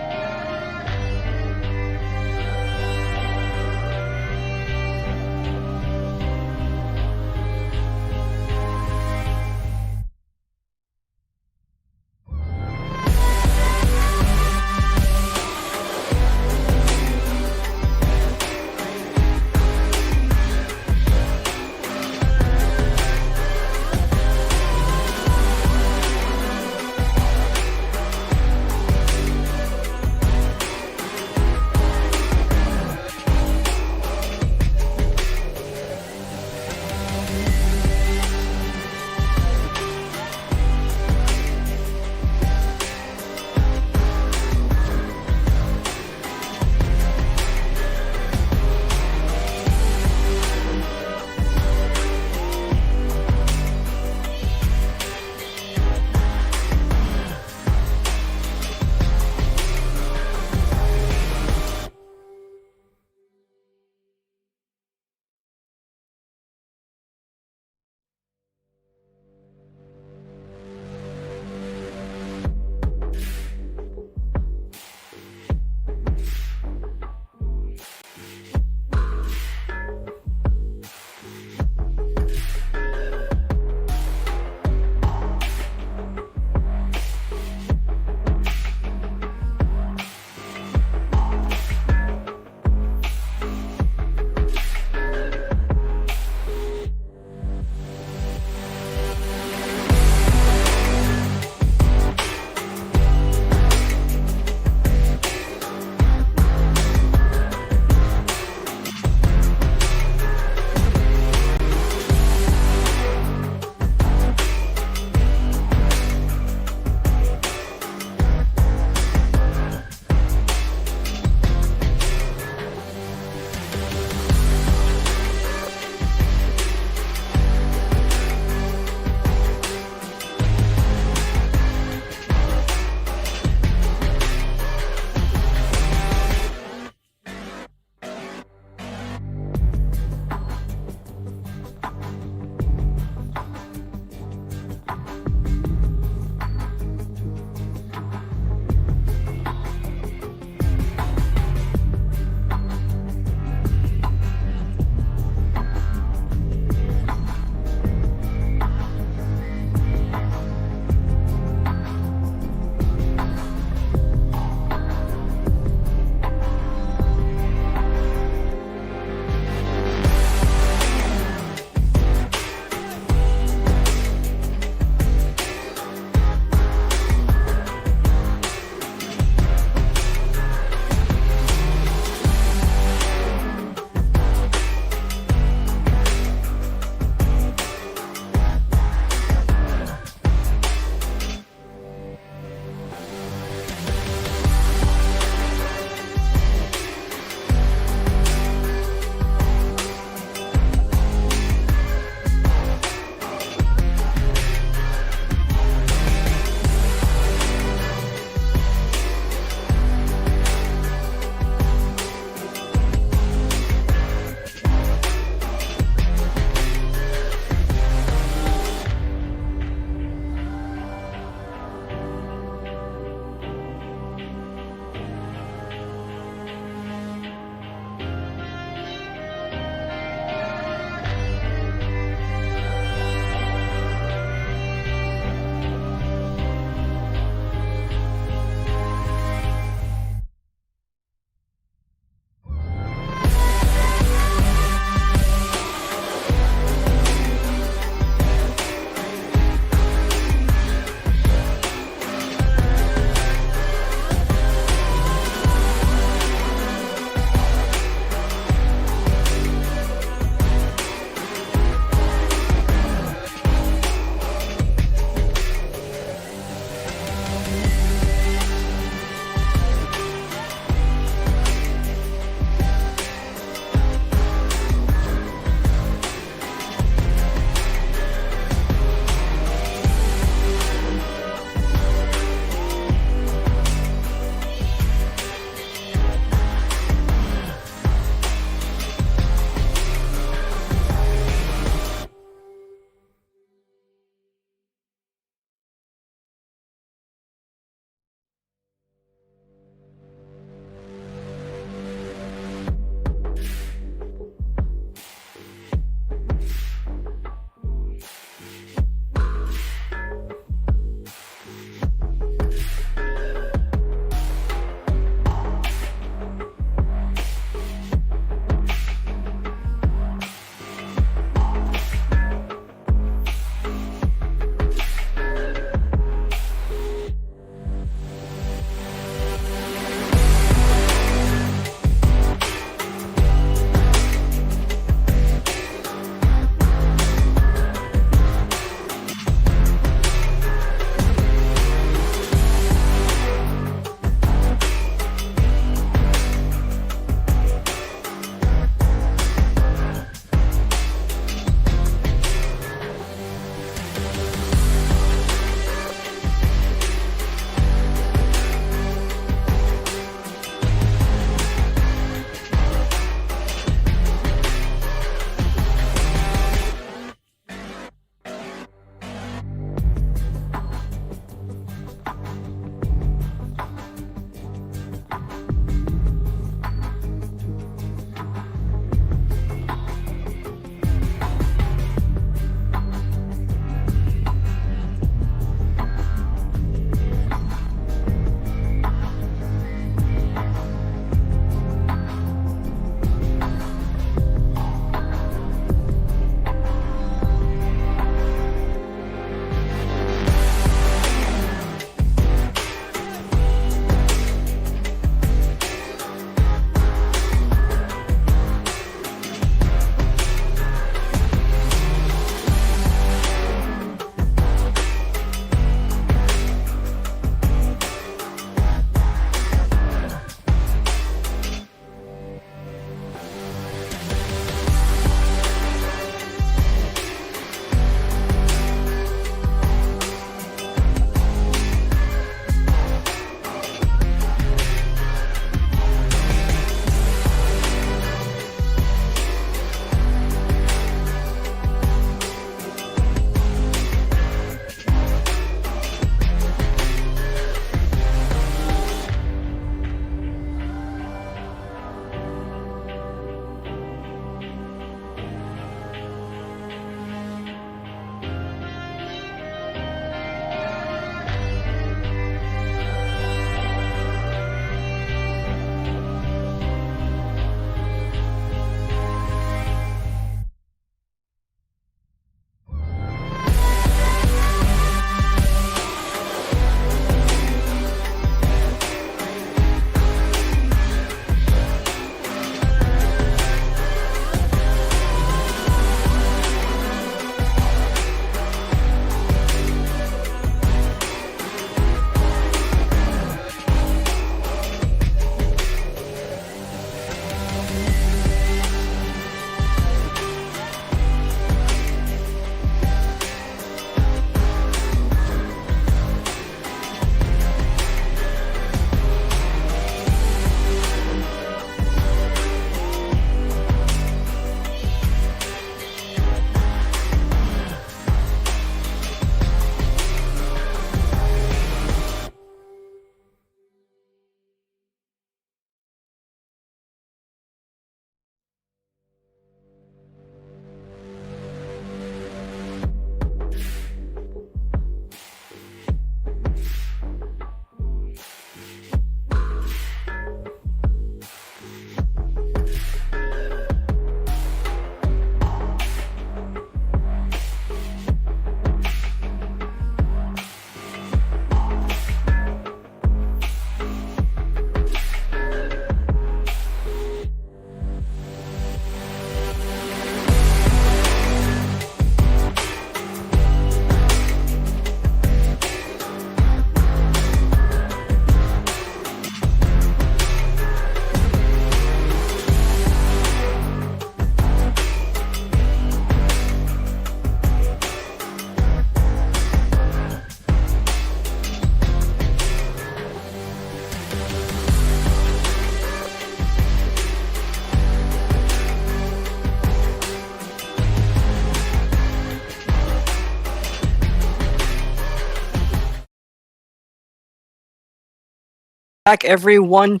Speaker 1: back, everyone.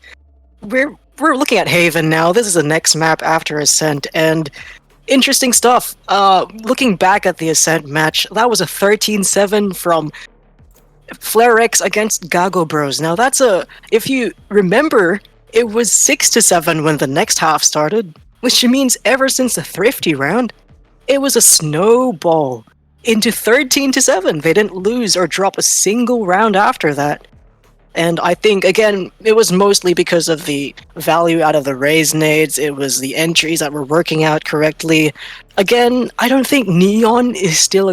Speaker 1: We're looking at Haven now. This is the next map after Ascent, and interesting stuff. Looking back at the Ascent match, that was a 13-7 from FLAREX against GAGO Bros. Now if you remember, it was 6-7 when the next half started, which means ever since the Thrifty round, it was a snowball into 13-7. They didn't lose or drop a single round after that. And I think, again, it was mostly because of the value out of the raise nades. It was the entries that were working out correctly. Again, I don't think Neon is still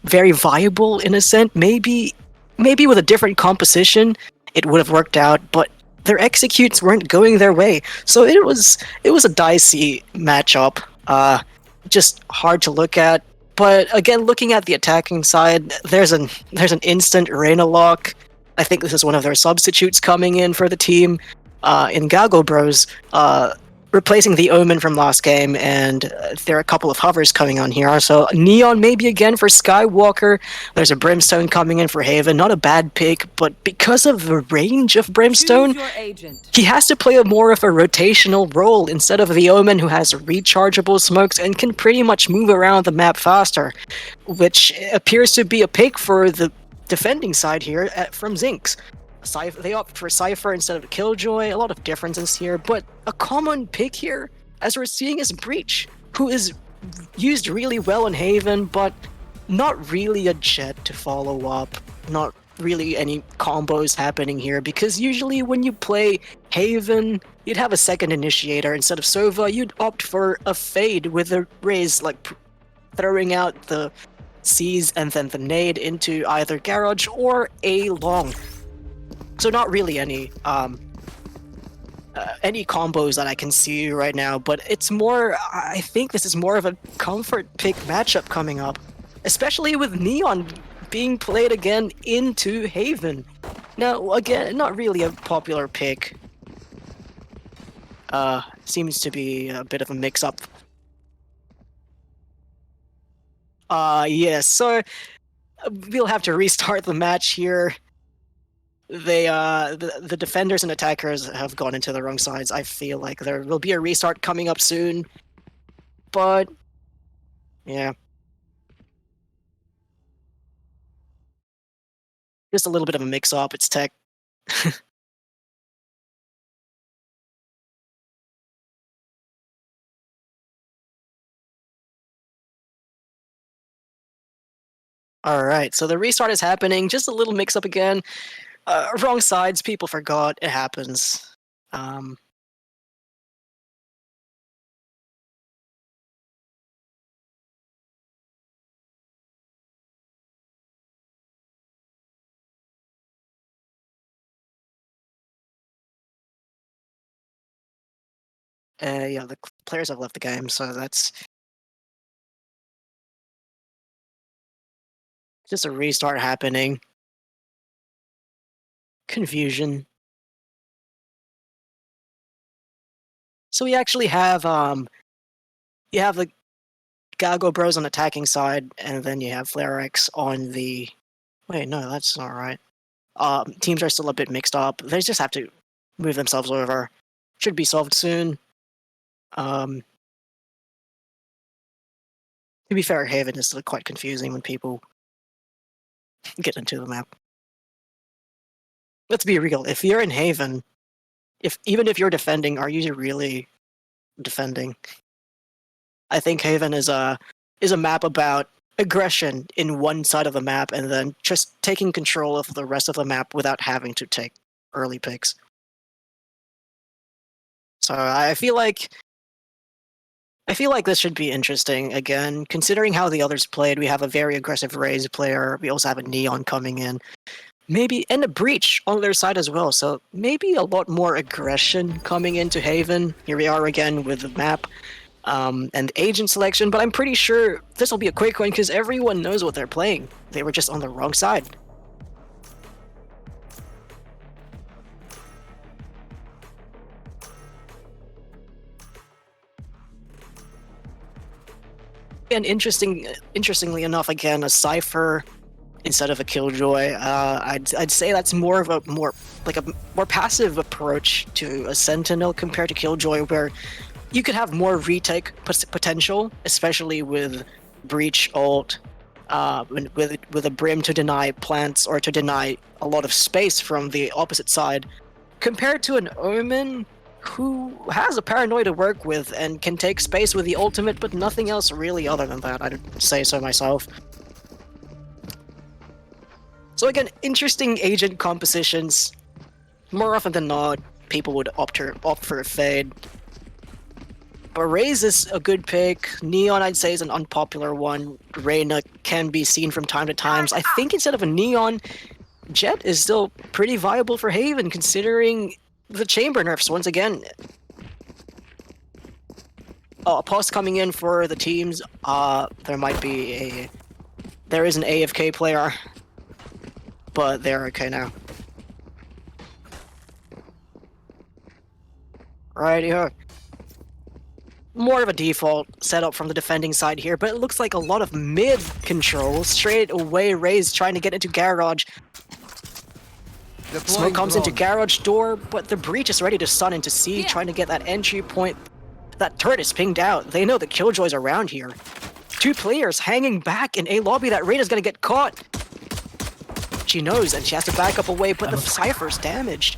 Speaker 1: very viable in Ascent. Maybe with a different composition, it would have worked out, but their executes weren't going their way. So it was a dicey matchup. Just hard to look at. But again, looking at the attacking side, there's an instant Reyna lock. I think this is one of their substitutes coming in for the team in GAGO Bros, replacing the Omen from last game, and there are a couple of hovers coming on here. So Neon maybe again for Skywalker. There's a Brimstone coming in for Haven. Not a bad pick, but because of the range of Brimstone,
Speaker 4: Choose your agent.
Speaker 1: he has to play more of a rotational role instead of the Omen, who has rechargeable smokes and can pretty much move around the map faster, which appears to be a pick for the defending side here from Zinx. They opt for Cypher instead of Killjoy. A lot of differences here, but a common pick here, as we're seeing, is Breach, who is used really well in Haven, but not really a Jet to follow up. Not really any combos happening here, because usually when you play Haven, you'd have a second initiator. Instead of Sova, you'd opt for a Fade with a raise, like throwing out the C's and then the nade into either Garage or a long. So not really any combos that I can see right now, but it's more, I think this is more of a comfort pick matchup coming up, especially with Neon being played again into Haven. Now, again, not really a popular pick. Seems to be a bit of a mix-up. Yes, so we'll have to restart the match here. The defenders and attackers have gone into the wrong sides. I feel like there will be a restart coming up soon, but yeah, just a little bit of a mix-up. It's tech. All right, so the restart is happening. Just a little mix-up again. Wrong sides. People forgot. It happens. Yeah, the players have left the game, so that's just a restart happening. Confusion. So we actually have you have the GAGO Bros on attacking side, and then you have FLAREX on the. Wait, no, that's not right. Teams are still a bit mixed up. They just have to move themselves over. Should be solved soon. To be fair, Haven is still quite confusing when people get into the map. Let's be real. If you're in Haven, even if you're defending, are you really defending? I think Haven is a map about aggression in one side of the map and then just taking control of the rest of the map without having to take early picks. So I feel like this should be interesting again, considering how the others played. We have a very aggressive Raze player. We also have a Neon coming in. Maybe, and a Breach on their side as well. So maybe a lot more aggression coming into Haven. Here we are again with the map and agent selection, but I'm pretty sure this will be a quick one because everyone knows what they're playing. They were just on the wrong side. And interestingly enough, again, a Cypher instead of a Killjoy. I'd say that's more of a more passive approach to a Sentinel compared to Killjoy, where you could have more retake potential, especially with Breach ult, with a Brim to deny plants or to deny a lot of space from the opposite side, compared to an Omen who has a paranoia to work with and can take space with the ultimate, but nothing else really other than that. I'd say so myself. So again, interesting agent compositions. More often than not, people would opt for a Fade. But Raze is a good pick. Neon, I'd say, is an unpopular one. Reyna can be seen from time to time. I think instead of a Neon, Jet is still pretty viable for Haven, considering the chamber nerfs once again. Oh, a pause coming in for the teams. There is an AFK player, but they're okay now. Right here. More of a default setup from the defending side here, but it looks like a lot of mid control. Straight away, Raze trying to get into Garage. Smoke comes into Garage door, but the Breach is ready to stun into C, trying to get that entry point. That turret is pinged out. They know the Killjoy's around here. Two players hanging back in A lobby. That Reyna's gonna get caught. She knows, and she has to back up away, but the Cypher's damaged.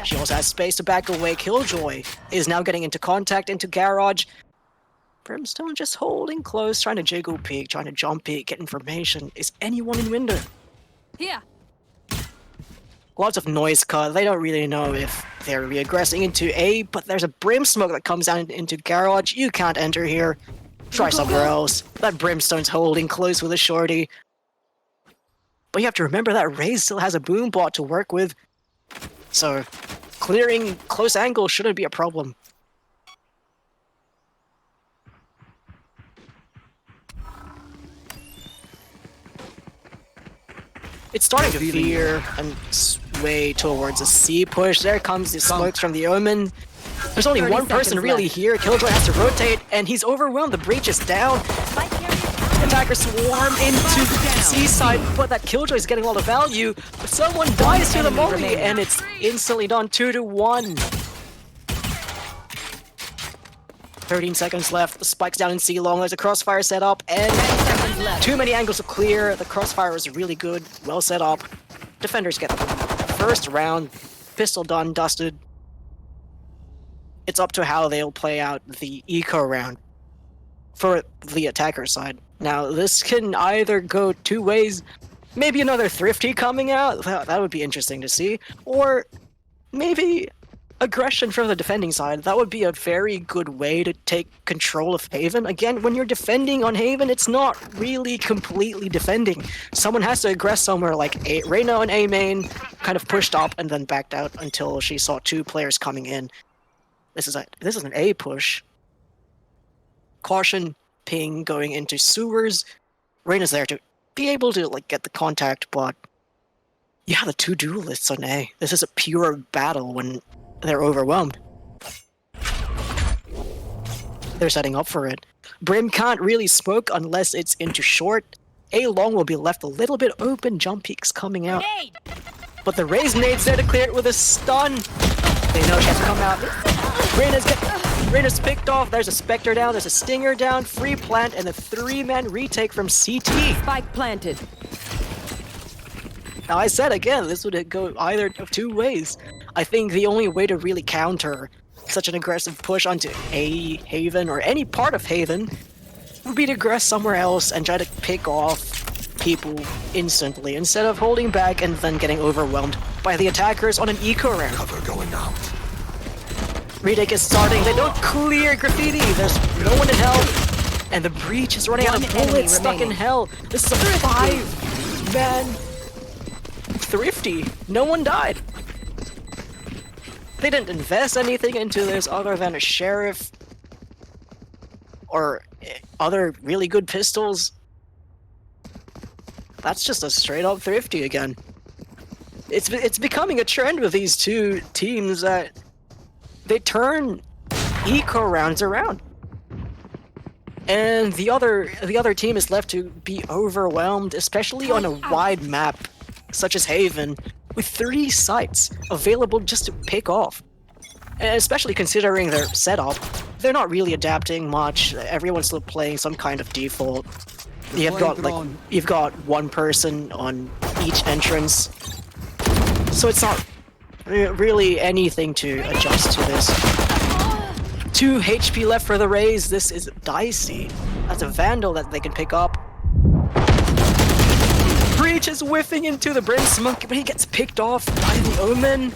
Speaker 1: She also has space to back away. Killjoy is now getting into contact into Garage. Brimstone just holding close, trying to jiggle peek, trying to jump peek, get information. Is anyone in window?
Speaker 2: Here.
Speaker 1: Lots of noise cut. They don't really know if they're reaggressing into A, but there's a Brim smoke that comes down into Garage. You can't enter here. Try somewhere else. That Brimstone's holding close with a shorty. But you have to remember that Raze still has a boom bot to work with. So, clearing close angle shouldn't be a problem. It's starting to veer and sway towards a C push. There comes the smokes from the Omen. There's only one person really here. Killjoy has to rotate, and he's overwhelmed. The Breach is down. Attackers swarm into C side, but that Killjoy's getting a lot of value. But someone dies to the molly, and it's instantly done 2-1. 13 seconds left. The spike's down in C long. There's a crossfire set up, and too many angles to clear. The crossfire is really good, well set up. Defenders get the first round. Pistol done, dusted. It's up to how they'll play out the eco round for the attacker side. Now, this can either go two ways. Maybe another Thrifty coming out. That would be interesting to see. Or maybe aggression from the defending side. That would be a very good way to take control of Haven. Again, when you're defending on Haven, it's not really completely defending. Someone has to aggress somewhere, like Reyna on A main, kind of pushed up and then backed out until she saw two players coming in. This is an A push. Caution, ping going into sewers. Reyna's there to be able to get the contact, but yeah, the two duelists on A. This is a pure battle when they're overwhelmed. They're setting up for it. Brim can't really smoke unless it's into short. A long will be left a little bit open. Jump peaks coming out. But the Raze nade's there to clear it with a stun. They know she has to come out. Reyna's picked off. There's a Spectre down. There's a Stinger down. Free plant and a 3-man retake from CT.
Speaker 4: Spike planted.
Speaker 1: Now I said again, this would go either of two ways. I think the only way to really counter such an aggressive push onto A Haven or any part of Haven would be to aggress somewhere else and try to pick off people instantly instead of holding back and then getting overwhelmed by the attackers on an eco round.
Speaker 6: Cover going out.
Speaker 1: Retake is starting. They don't clear graffiti. There's no one in hell, and the Breach is running out of bullets. Stuck in hell. This is a 5-man Thrifty. No one died. They didn't invest anything into this other than a sheriff or other really good pistols. That's just a straight up Thrifty again. It's becoming a trend with these two teams that they turn eco rounds around. And the other team is left to be overwhelmed, especially on a wide map such as Haven, with 3 sites available just to pick off. And especially considering their setup, they're not really adapting much. Everyone's still playing some kind of default. You've got one person on each entrance, so it's not really anything to adjust to this. 2 HP left for the Rays. This is dicey. That's a Vandal that they can pick up. Breach is whiffing into the Brim Smoke, but he gets picked off by the Omen.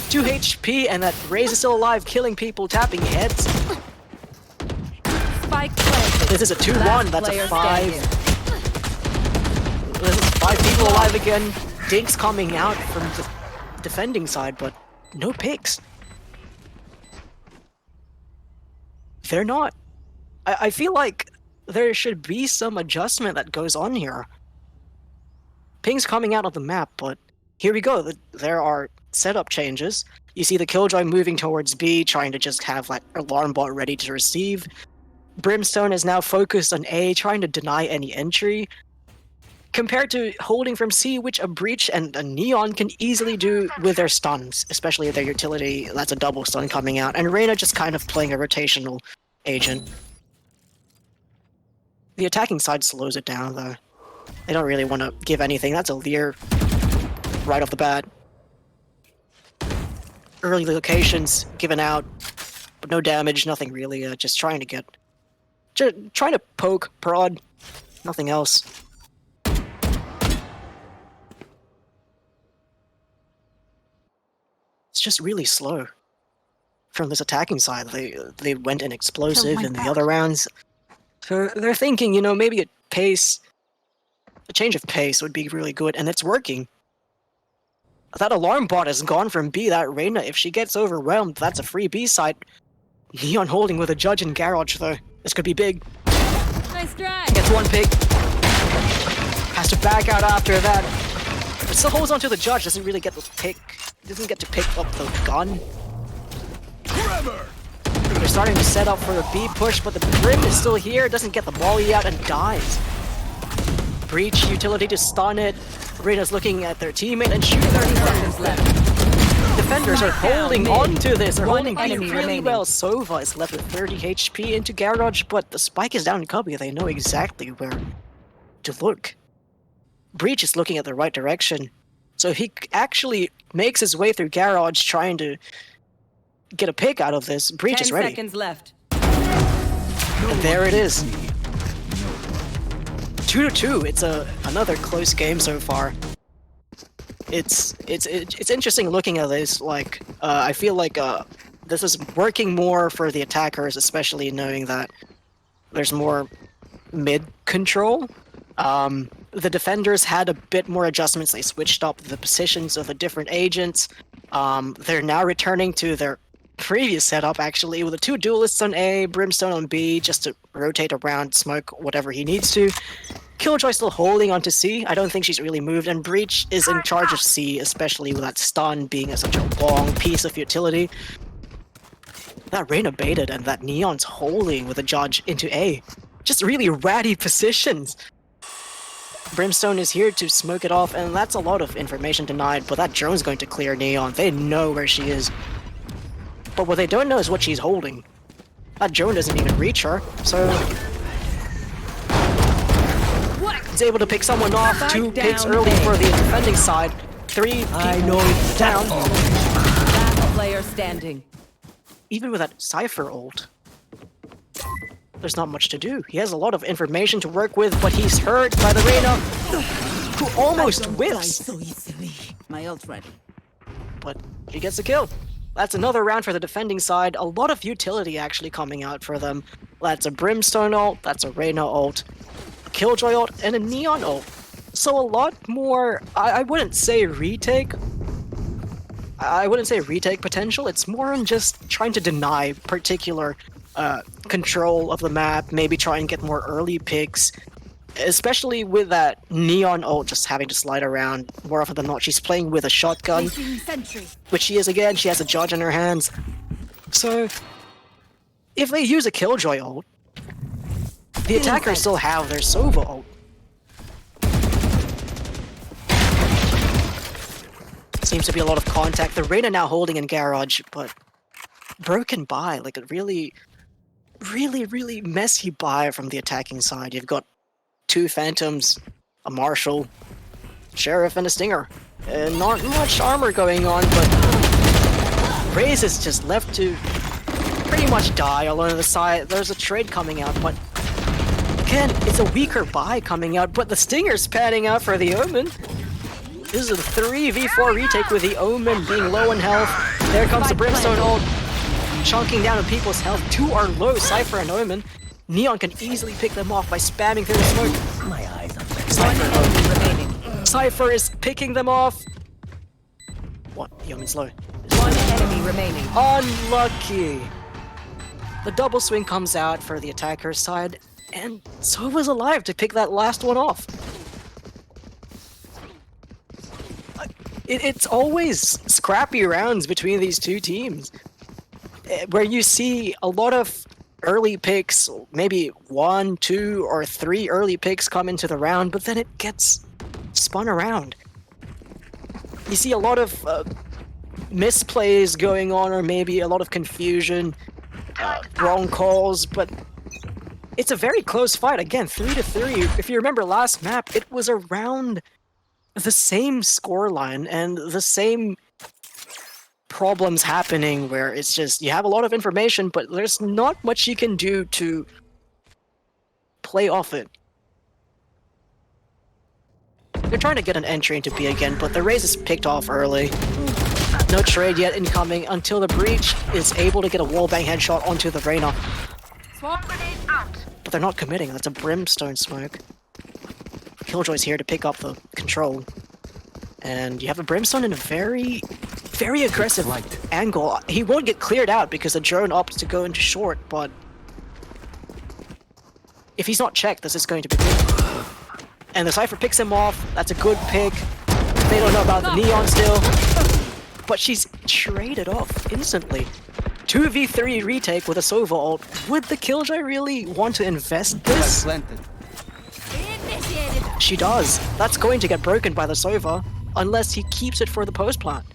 Speaker 1: 2 HP, and that Raze is still alive, killing people, tapping heads.
Speaker 4: Spike planted.
Speaker 1: This is a 2-1, that's a 5. This is 5 people alive again. Dinks coming out from the defending side, but no picks. They're not. I feel like there should be some adjustment that goes on here. Ping's coming out of the map, but here we go. There are setup changes. You see the Killjoy moving towards B, trying to just have that alarm bot ready to receive. Brimstone is now focused on A, trying to deny any entry. Compared to holding from C, which a Breach and a Neon can easily do with their stuns, especially their utility. That's a double stun coming out. And Reyna just kind of playing a rotational agent. The attacking side slows it down, though. They don't really want to give anything. That's a Leer right off the bat. Early locations given out, but no damage, nothing really. Just trying to get... trying to poke, prod, nothing else. It's just really slow from this attacking side. They went in explosive in the other rounds. So they're thinking, you know, maybe a change of pace would be really good, and it's working. That alarm bot has gone from B, that Reyna, if she gets overwhelmed, that's a free B side. Neon holding with a Judge in Garage, though. This could be big.
Speaker 2: Nice try.
Speaker 1: Gets 1 pick. Has to back out after that. But still holds on to the Judge, doesn't really get the pick. Doesn't get to pick up the gun. They're starting to set up for the B push, but the Brim is still here, doesn't get the volley out and dies. Breach utility to stun it. Reyna's looking at their teammate and shooting 30 seconds left. Defenders are holding on to this. They're holding B really well. Sova is left with 30 HP into Garage, but the spike is down in Cubby. They know exactly where to look. Breach is looking at the right direction. So if he actually makes his way through Garage trying to get a pick out of this, Breach is ready.
Speaker 4: 10 seconds left.
Speaker 1: And there it is. 2-2. It's another close game so far. It's interesting looking at this. Like I feel like this is working more for the attackers, especially knowing that there's more mid control. The defenders had a bit more adjustments. They switched up the positions of the different agents. They're now returning to their previous setup, actually, with the 2 duelists on A, Brimstone on B, just to rotate around, smoke whatever he needs to. Killjoy still holding onto C. I don't think she's really moved, and Breach is in charge of C, especially with that stun being such a long piece of utility. That Reyna baited, and that Neon's holding with a Judge into A. Just really ratty positions. Brimstone is here to smoke it off, and that's a lot of information denied, but that drone's going to clear Neon. They know where she is. But what they don't know is what she's holding. That drone doesn't even reach her, so... He's able to pick someone off. 2 picks early for the defending side. 3 people down.
Speaker 4: Last player standing.
Speaker 1: Even with that Cypher ult, there's not much to do. He has a lot of information to work with, but he's hurt by the Reyna, who almost whiffs.
Speaker 4: So easily. My ult ready.
Speaker 1: But he gets a kill. That's another round for the defending side. A lot of utility actually coming out for them. That's a Brimstone ult, that's a Reyna ult, a Killjoy ult, and a Neon ult. So a lot more, I wouldn't say retake. I wouldn't say retake potential. It's more on just trying to deny particular control of the map, maybe try and get more early picks, especially with that Neon ult just having to slide around more often than not. She's playing with a shotgun, which she is again. She has a Judge in her hands. So if they use a Killjoy ult, The attackers still have their Sova ult. Seems to be a lot of contact. The Reyna now holding in garage, but broken buy, like a really messy buy from the attacking side. You've got 2 Phantoms, a Marshal, Sheriff, and a Stinger. Not much armor going on, but Raze is just left to pretty much die along the side. There's a trade coming out, but again, it's a weaker buy coming out, but the Stinger's panning out for the Omen. This is a 3v4 retake with the Omen being low in health. There comes the Brimstone ult, chunking down on people's health. 2 are low, Cypher and Omen. Neon can easily pick them off by spamming through the smoke.
Speaker 6: My eyes on
Speaker 1: Cypher is picking them off. What? The Omen's low.
Speaker 4: 1 enemy remaining.
Speaker 1: Unlucky. The double swing comes out for the attacker's side, and Sova's alive to pick that last one off. It's always scrappy rounds between these 2 teams, where you see a lot of early picks, maybe 1, 2, or 3 early picks come into the round, but then it gets spun around. You see a lot of misplays going on, or maybe a lot of confusion, wrong calls, but it's a very close fight. Again, 3-3. If you remember last map, it was around the same scoreline and the same problems happening, where it's just you have a lot of information, but there's not much you can do to play off it. They're trying to get an entry into B again, but the Raze is picked off early. No trade yet incoming until the Breach is able to get a wallbang headshot onto the Reyna. But they're not committing. That's a Brimstone smoke. Killjoy's here to pick up the control. And you have a Brimstone in a very aggressive angle. He won't get cleared out because the drone opts to go into short, but if he's not checked, this is going to be good. And the Cypher picks him off. That's a good pick. They don't know about the Neon still. But she's traded off instantly. 2v3 retake with a Sova ult. Would the Killjoy really want to invest this? She does. That's going to get broken by the Sova, unless he keeps it for the post plant.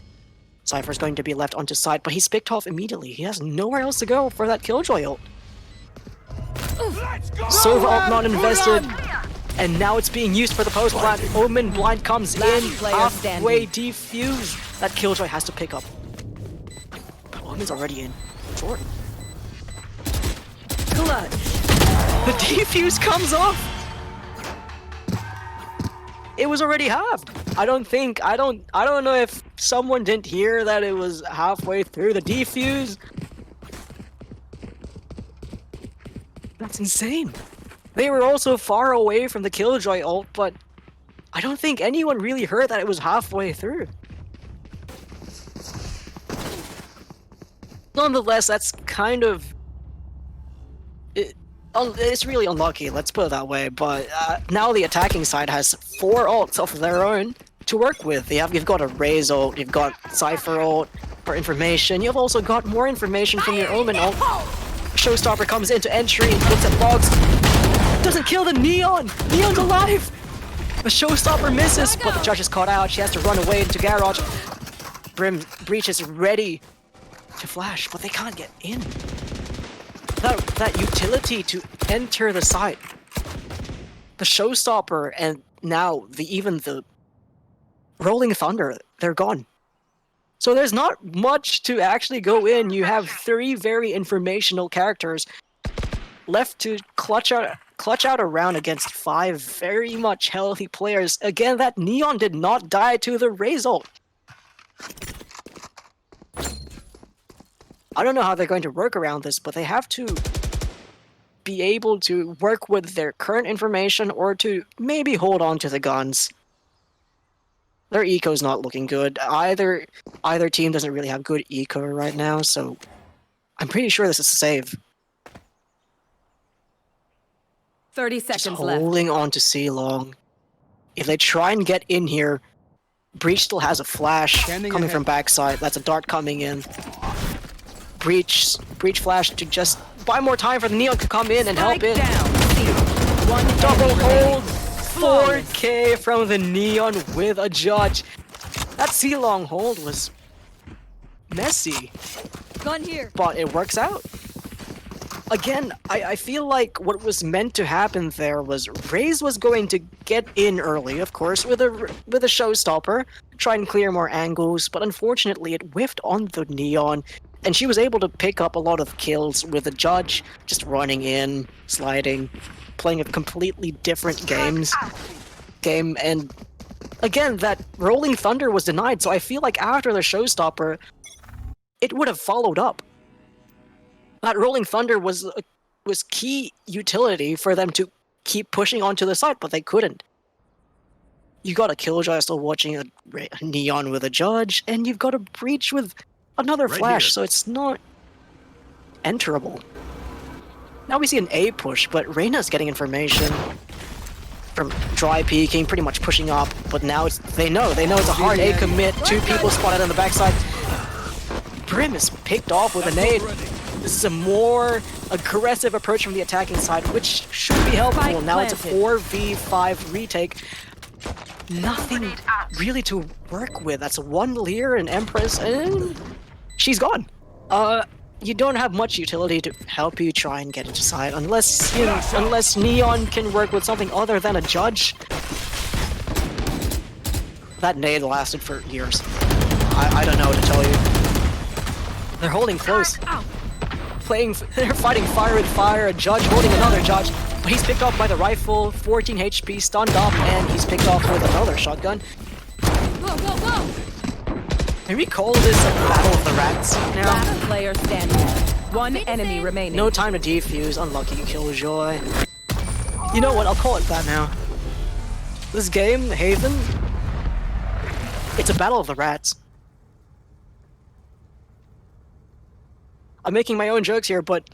Speaker 1: Cypher's going to be left onto side, but he's picked off immediately. He has nowhere else to go for that Killjoy ult. Sova ult not invested, and now it's being used for the post plant. Omen blind comes in, halfway defuse. That Killjoy has to pick up. But Omen's already in. Short.
Speaker 4: Clutch.
Speaker 1: The defuse comes off. It was already halved. I don't know if someone didn't hear that it was halfway through the defuse. That's insane. They were also far away from the Killjoy ult, but I don't think anyone really heard that it was halfway through. Nonetheless, that's kind of... It's really unlucky, let's put it that way, but now the attacking side has 4 ults of their own to work with. You've got a Raze ult, you've got Cypher ult for information, you've also got more information from your Omen ult. Showstopper comes into entry, looks at logs, doesn't kill the Neon! Neon's alive! The Showstopper misses, but the judge is caught out, she has to run away into garage. Breach is ready to flash, but they can't get in. That utility to enter the site, the Showstopper, and now even the Rolling Thunder, they're gone. So there's not much to actually go in. You have 3 very informational characters left to clutch out a round against 5 very much healthy players. Again, that Neon did not die to the Raze ult. I don't know how they're going to work around this, but they have to be able to work with their current information or to maybe hold on to the guns. Their eco's not looking good. Either team doesn't really have good eco right now, so I'm pretty sure this is a save.
Speaker 4: 30 seconds left.
Speaker 1: Holding on to C long. If they try and get in here, Breach still has a flash coming from backside. That's a dart coming in. Breach flash to just buy more time for the Neon to come in and help in.
Speaker 4: One
Speaker 1: Double
Speaker 4: enemy remaining.
Speaker 1: hold! 4K from the Neon with a judge. That C-long hold was messy,
Speaker 2: Gun here.
Speaker 1: but it works out. Again, I feel like what was meant to happen there was Raze was going to get in early, of course, with a showstopper, try and clear more angles, but unfortunately it whiffed on the Neon, and she was able to pick up a lot of kills with the judge just running in, sliding, playing a completely different game, and again, that Rolling Thunder was denied, so I feel like after the showstopper, it would have followed up. That Rolling Thunder was key utility for them to keep pushing onto the side, but they couldn't. You got a Killjoy still watching a Neon with a judge, and you've got a Breach with another flash, so it's not enterable. Now we see an A push, but Reyna's getting information from dry peeking, pretty much pushing up, but now they know it's a hard A commit, 2 people spotted on the backside. Brim is picked off with a nade. This is a more aggressive approach from the attacking side, which should be helpful. Now it's a 4v5 retake. Nothing really to work with. That's 1 Lear, an Empress, and she's gone. You don't have much utility to help you try and get into side, unless Neon can work with something other than a judge. That nade lasted for years. I don't know what to tell you. They're holding close. They're fighting fire with fire, a judge holding another judge, but he's picked off by the rifle, 14 HP, stunned up, and he's picked off with another shotgun.
Speaker 2: Go, go, go!
Speaker 1: Can we call this a battle of the rats now?
Speaker 4: Last player standing. One enemy remaining.
Speaker 1: No time to defuse, unlucky Killjoy. You know what, I'll call it that now. This game, Haven, it's a battle of the rats. I'm making my own jokes here, but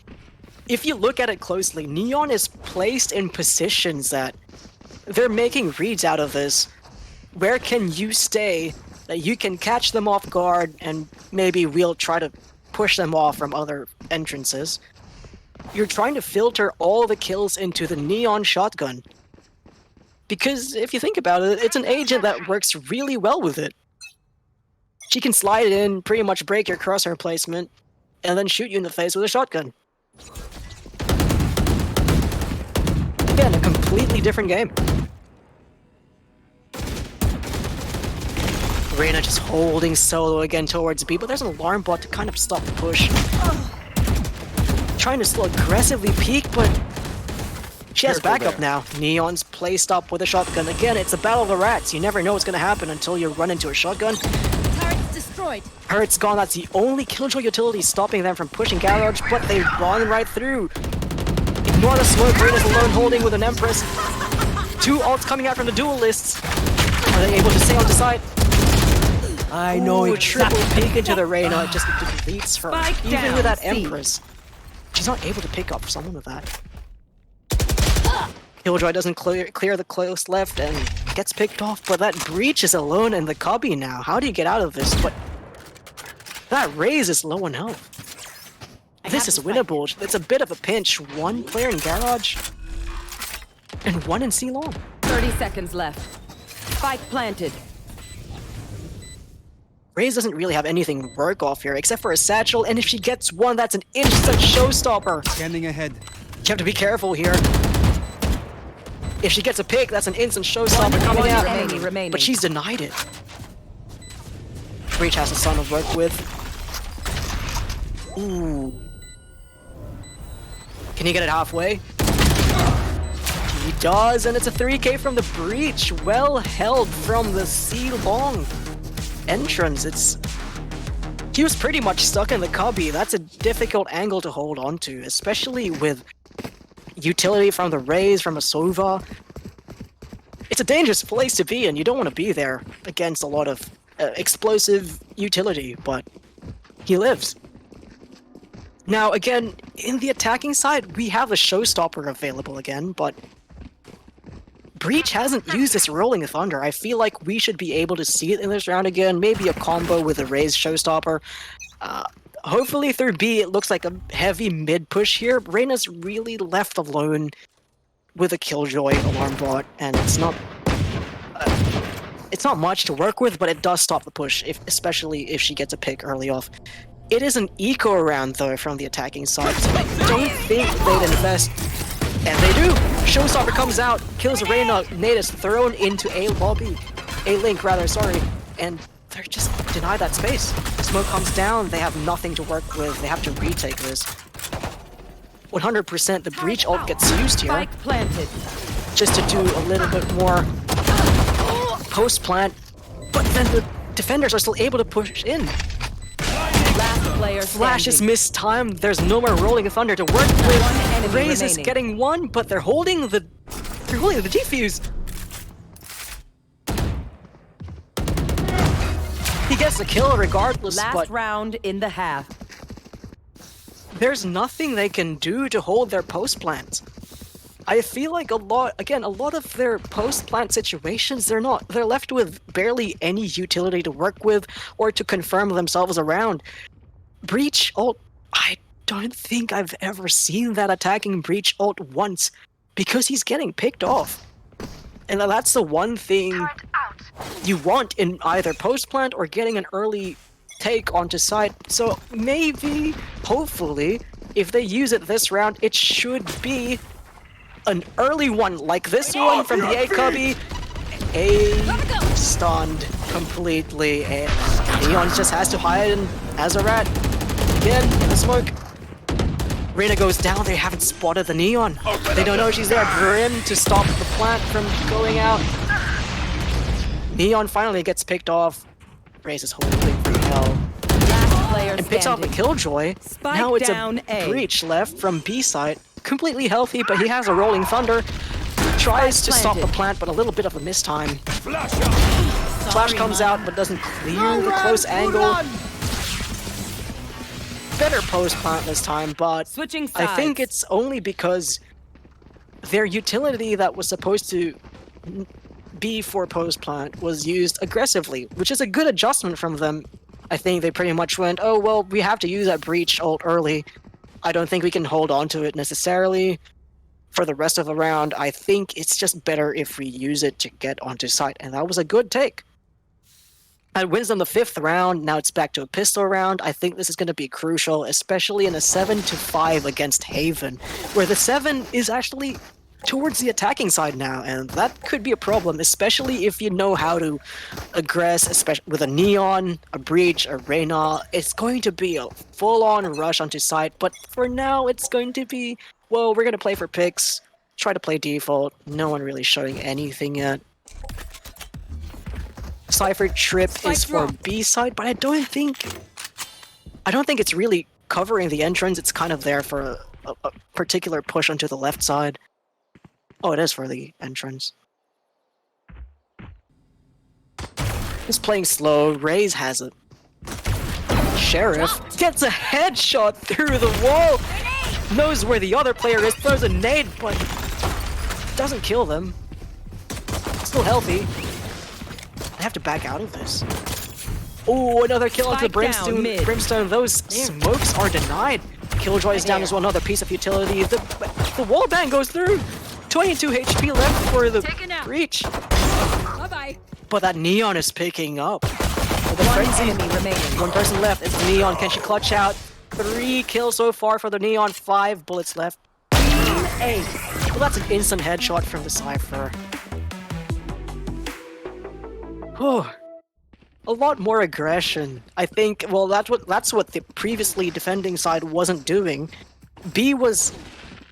Speaker 1: if you look at it closely, Neon is placed in positions that they're making reads out of this. Where can you stay that you can catch them off guard and maybe we'll try to push them off from other entrances? You're trying to filter all the kills into the Neon shotgun. Because if you think about it, it's an agent that works really well with it. She can slide in, pretty much break your crosshair placement, and then shoot you in the face with a shotgun. Again, a completely different game. Reyna just holding solo again towards B, but there's an alarm bot to kind of stop the push. Trying to still aggressively peek, but she has backup now. Neon's placed up with a shotgun. Again, it's a battle of the rats. You never know what's going to happen until you run into a shotgun.
Speaker 2: Turret's destroyed.
Speaker 1: Turret's gone. That's the only Killjoy utility stopping them from pushing Garage, but they run right through. Ignore the smoke. Reyna's alone holding with an Empress. 2 ults coming out from the duelists. Are they able to stay on the side? I know. Ooh, triple peek into the Reyna. It just deletes her. Even with that Empress, she's not able to pick up someone with that. Killjoy doesn't clear the close left and gets picked off, but that Breach is alone in the cubby now. How do you get out of this? But that Raze is low on health. This is winnable. It's a bit of a pinch. 1 player in Garage and 1 in C-Long.
Speaker 4: 30 seconds left. Spike planted.
Speaker 1: Raze doesn't really have anything to work off here except for a satchel, and if she gets one, that's an instant showstopper.
Speaker 3: Scanning ahead.
Speaker 1: You have to be careful here. If she gets a pick, that's an instant showstopper coming out.
Speaker 4: Remaining.
Speaker 1: But she's denied it. Breach has a son to work with. Ooh. Can he get it halfway? He does, and it's a 3K from the Breach. Well held from the C-Long entrance. He was pretty much stuck in the cubby. That's a difficult angle to hold on to, especially with utility from the Raze, from a Sova. It's a dangerous place to be in. You don't want to be there against a lot of explosive utility, but he lives. Now, again, in the attacking side, we have a showstopper available again, but Breach hasn't used this Rolling Thunder. I feel like we should be able to see it in this round again. Maybe a combo with a Raze showstopper. Hopefully through B, it looks like a heavy mid push here. Reyna's really left alone with a Killjoy alarm bot, and it's not much to work with, but it does stop the push, especially if she gets a pick early off. It is an eco round though from the attacking side, so I don't think they'd invest. And they do! Showstopper comes out, kills Reyna, Nate is thrown into A link rather, sorry, and they're just denied that space. Smoke comes down, they have nothing to work with, they have to retake this. 100% the breach ult gets used here,
Speaker 4: Spike planted.
Speaker 1: just to do a little bit more post-plant, but then the defenders are still able to push in.
Speaker 4: Last player
Speaker 1: Flash is
Speaker 4: standing.
Speaker 1: mistimed, there's no more Rolling Thunder to work
Speaker 4: One
Speaker 1: with.
Speaker 4: enemy
Speaker 1: Raze is
Speaker 4: remaining.
Speaker 1: getting one, but they're holding the defuse. He gets the kill regardless,
Speaker 4: Last
Speaker 1: but
Speaker 4: round in the half.
Speaker 1: there's nothing they can do to hold their post plants. I feel like a lot of their post plant situations, they're left with barely any utility to work with or to confirm themselves around. Breach ult, I don't think I've ever seen that attacking Breach ult once because he's getting picked off. And that's the one thing you want in either post plant or getting an early take onto site. So maybe, hopefully, if they use it this round, it should be an early one like this one from the A cubby. Stunned completely, and Neon just has to hide as a rat. Again, in the smoke. Reyna goes down, they haven't spotted the Neon. They don't know she's there. Brim to stop the plant from going out. Neon finally gets picked off. Raze is holding for hell.
Speaker 4: Last player
Speaker 1: And picks off a
Speaker 4: standing.
Speaker 1: Killjoy.
Speaker 4: Spike
Speaker 1: Now it's
Speaker 4: down
Speaker 1: a
Speaker 4: A.
Speaker 1: breach left from B side. Completely healthy, but he has a Rolling Thunder. Tries to stop the
Speaker 4: planted.
Speaker 1: plant, but a little bit of a mistime. Flash comes out, but doesn't clear the close angle. Better post plant this time, but
Speaker 4: Switching
Speaker 1: I think
Speaker 4: sides.
Speaker 1: it's only because their utility that was supposed to be for post plant was used aggressively, which is a good adjustment from them. I think they pretty much went, oh well, we have to use that breach ult early. I don't think we can hold on to it necessarily for the rest of the round. I think it's just better if we use it to get onto site, and that was a good take. It wins them the 5th round. Now it's back to a pistol round. I think this is going to be crucial, especially in a 7-5 against Haven, where the 7 is actually towards the attacking side now, and that could be a problem, especially if you know how to aggress, especially with a Neon, a Breach, a Reyna. It's going to be a full-on rush onto site, but for now it's going to be, well, we're going to play for picks, try to play default, no one really showing anything yet. Cypher Trip is for B side, but I don't think it's really covering the entrance. It's kind of there for a particular push onto the left side. Oh, it is for the entrance. He's playing slow. Raze has it. Sheriff gets a headshot through the wall. Knows where the other player is. Throws a nade, but doesn't kill them. Still healthy. I have to back out of this. Oh, another kill onto
Speaker 4: Spike down, mid.
Speaker 1: Brimstone. Those smokes are denied. Killjoy is down as well. Another piece of utility. The wall bang goes through. 22 HP left for the breach.
Speaker 2: Bye-bye.
Speaker 1: But that Neon is picking up. For the
Speaker 4: One
Speaker 1: frenzy.
Speaker 4: enemy remaining.
Speaker 1: One person left. It's Neon. Can she clutch out? 3 kills so far for the Neon. 5 bullets left. 8. Well, that's an instant headshot from the Cypher. Whew. A lot more aggression. I think, well, that's what the previously defending side wasn't doing. B was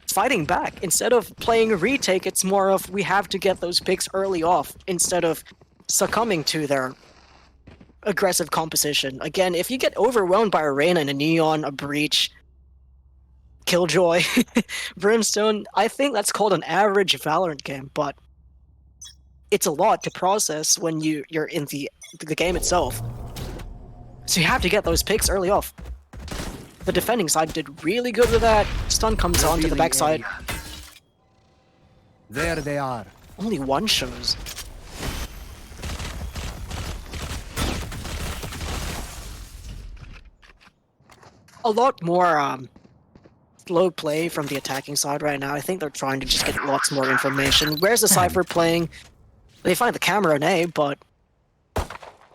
Speaker 1: fighting back. Instead of playing a retake, it's more of we have to get those picks early off instead of succumbing to their aggressive composition. Again, if you get overwhelmed by a Reyna and a Neon, a Breach, Killjoy, Brimstone, I think that's called an average Valorant game, but it's a lot to process when you're in the game itself. So you have to get those picks early off. The defending side did really good with that. Stun comes on to the backside.
Speaker 3: There they are.
Speaker 1: Only one shows. A lot more slow play from the attacking side right now. I think they're trying to just get lots more information. Where's the Cypher playing? They find the camera in A, but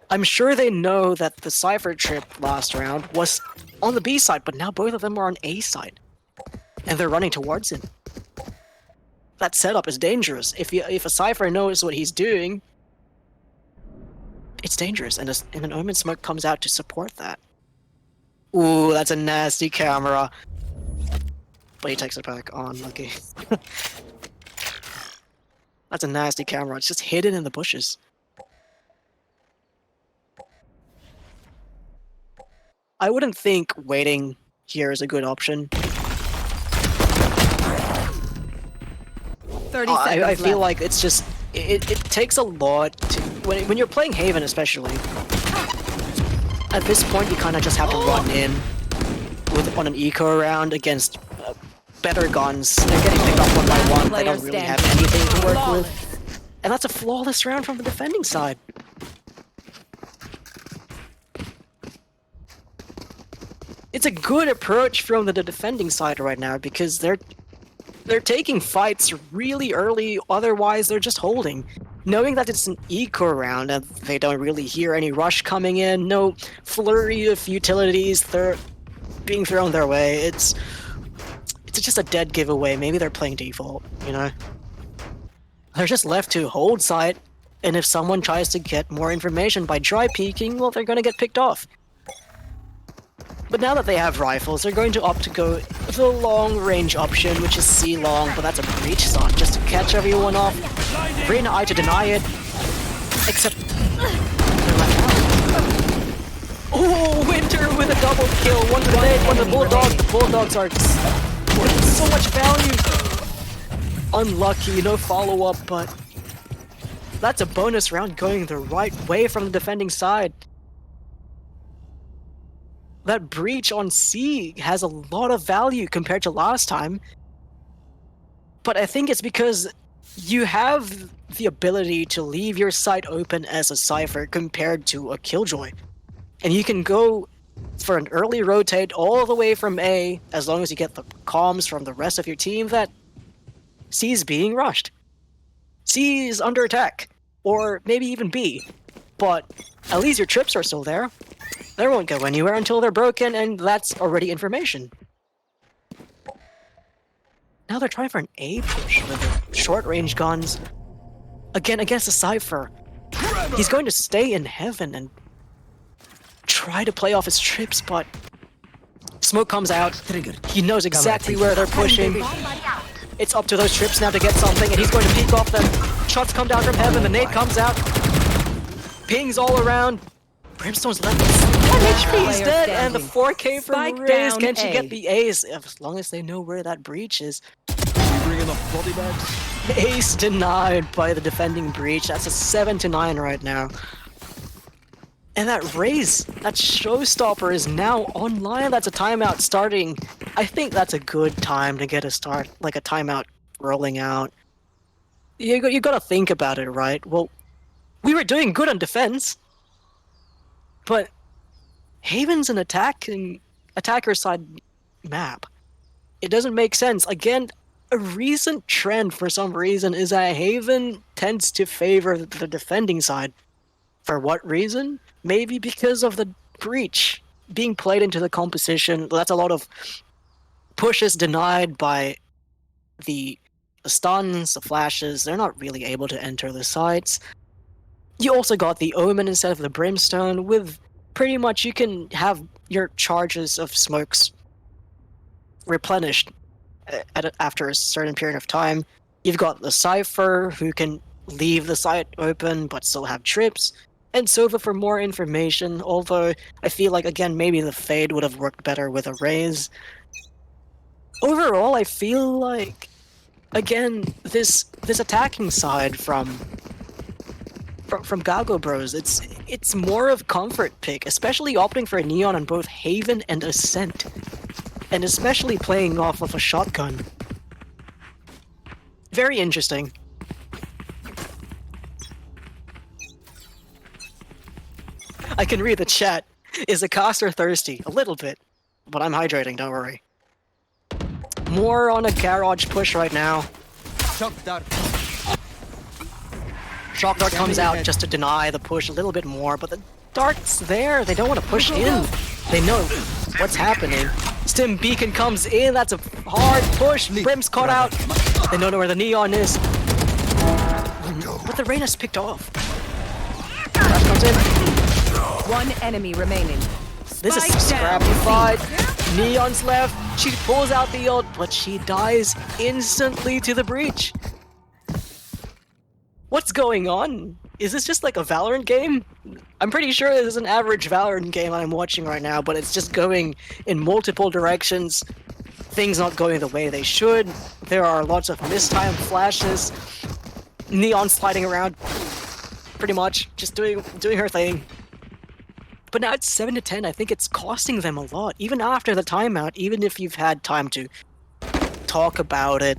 Speaker 1: I'm sure they know that the Cypher trip last round was on the B side, but now both of them are on A side. And they're running towards it. That setup is dangerous. If a Cypher knows what he's doing, it's dangerous, and an Omen Smoke comes out to support that. Ooh, that's a nasty camera. But he takes it back on, lucky. That's a nasty camera. It's just hidden in the bushes. I wouldn't think waiting here is a good option.
Speaker 4: 30 seconds
Speaker 1: I feel
Speaker 4: left.
Speaker 1: like it's just... It takes a lot to... When you're playing Haven especially, at this point you kind of just have to run in on an eco round against better guns. They're getting picked up one by one. They don't really have anything to work with. And that's a flawless round from the defending side. It's a good approach from the defending side right now because they're taking fights really early, otherwise they're just holding. Knowing that it's an eco round and they don't really hear any rush coming in, no flurry of utilities they're being thrown their way, it's just a dead giveaway. Maybe they're playing default, you know? They're just left to hold site, and if someone tries to get more information by dry peeking, well, they're gonna get picked off. But now that they have rifles, they're going to opt to go the long-range option, which is C-long, but that's a breach shot just to catch everyone off. Reyna I to deny it, except they're left out. Oh, Winter with a double kill, one grenade, one the Bulldogs. The Bulldogs are so much value. Unlucky, no follow-up, but that's a bonus round going the right way from the defending side. That breach on C has a lot of value compared to last time. But I think it's because you have the ability to leave your site open as a Cypher compared to a Killjoy. And you can go for an early rotate all the way from A, as long as you get the comms from the rest of your team that C is being rushed. C is under attack, or maybe even B. But at least your trips are still there. They won't go anywhere until they're broken, and that's already information. Now they're trying for an A push with the short-range guns. Again, against a Cypher. He's going to stay in heaven and try to play off his trips, but smoke comes out. He knows exactly where they're pushing. It's up to those trips now to get something, and he's going to peek off them. Shots come down from heaven, the nade comes out. Pings all around. Brimstone's left. 1 HP is dead, and the 4K from
Speaker 4: Spike
Speaker 1: Riz.
Speaker 4: down
Speaker 1: Can she
Speaker 4: A.
Speaker 1: get the Ace? As long as they know where that breach is.
Speaker 3: Bringing the body bags.
Speaker 1: Ace denied by the defending breach. That's a 7-9 right now. And that Raze, that showstopper is now online. That's a timeout starting. I think that's a good time to get a start, like a timeout rolling out. You gotta think about it, right? Well, we were doing good on defense, but Haven's an attacker side map. It doesn't make sense. Again, a recent trend for some reason is that Haven tends to favor the defending side. For what reason? Maybe because of the breach being played into the composition. That's a lot of pushes denied by the stuns, the flashes. They're not really able to enter the sites. You also got the Omen instead of the Brimstone. With pretty much you can have your charges of smokes replenished after a certain period of time. You've got the Cypher who can leave the site open but still have trips. And Sova for more information, although I feel like, again, maybe the Fade would have worked better with a Raze. Overall, I feel like, again, this attacking side from GAGO Bros, it's more of comfort pick, especially opting for a Neon on both Haven and Ascent. And especially playing off of a shotgun. Very interesting. I can read the chat. Is the caster thirsty? A little bit. But I'm hydrating, don't worry. more on a garage push right now.
Speaker 3: Shock dart.
Speaker 1: Shock Dart comes out just to deny the push a little bit more, but the dart's there. They don't want to push in. They know what's happening. Stim Beacon comes in. That's a hard push. Brim's caught out. They don't know where the Neon is. But the Reyna's picked off. Flash comes in.
Speaker 4: One enemy remaining.
Speaker 1: This is a
Speaker 4: Spike down.
Speaker 1: scrappy fight. Neon's left. She pulls out the ult, but she dies instantly to the breach. What's going on? Is this just like a Valorant game? I'm pretty sure this is an average Valorant game I'm watching right now, but it's just going in multiple directions. Things not going the way they should. There are lots of mistimed flashes. Neon sliding around, pretty much, just doing her thing. But now it's 7-10. I think it's costing them a lot, even after the timeout. Even if you've had time to talk about it,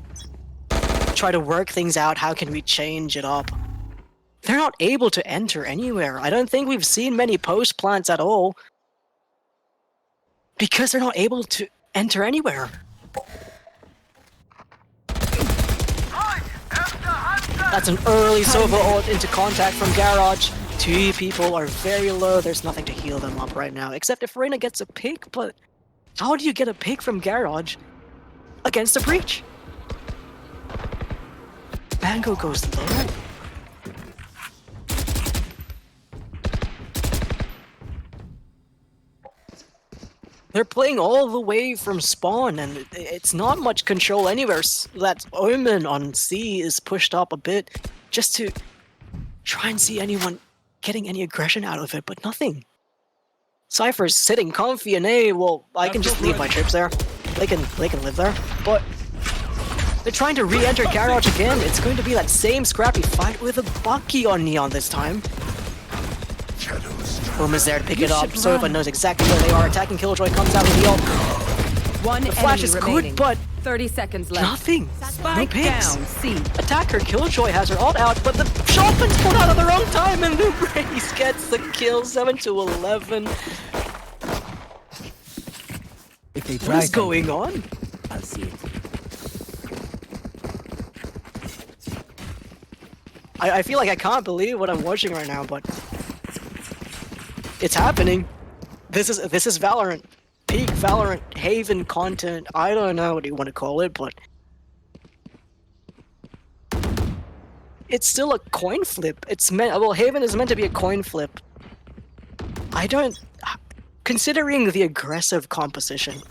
Speaker 1: try to work things out. How can we change it up? They're not able to enter anywhere. I don't think we've seen many post plants at all because they're not able to enter anywhere. That's an early Sova ult into contact from Garage. Two people are very low. There's nothing to heal them up right now, except if Reyna gets a pick. But how do you get a pick from Garage against a breach? Bango goes low. They're playing all the way from spawn, and it's not much control anywhere. That Omen on C is pushed up a bit just to try and see anyone getting any aggression out of it, but nothing. Cypher's sitting comfy in A. Well, I can just leave my trips there. They can live there, but they're trying to re-enter Garage again. It's going to be that same scrappy fight with a Bucky on Neon this time. Omen's there to pick it up. Sova knows exactly where they are. Attacking Killjoy comes out with the ult.
Speaker 4: One
Speaker 1: The flash
Speaker 4: enemy
Speaker 1: is
Speaker 4: remaining.
Speaker 1: good, but
Speaker 4: 30 seconds left.
Speaker 1: nothing. No
Speaker 4: Spike
Speaker 1: picks.
Speaker 4: down. C.
Speaker 1: Attacker Killjoy has her ult out, but the shotgun's pulled out at the wrong time, and the Raze gets the kill. 7-11.
Speaker 3: If they
Speaker 1: What
Speaker 3: try
Speaker 1: is going on?
Speaker 3: I'll see it.
Speaker 1: I feel like I can't believe what I'm watching right now, but it's happening. This is Valorant. Peak Valorant Haven content. I don't know what you want to call it, but it's still a coin flip. It's meant, well, Haven is meant to be a coin flip. I don't, considering the aggressive composition,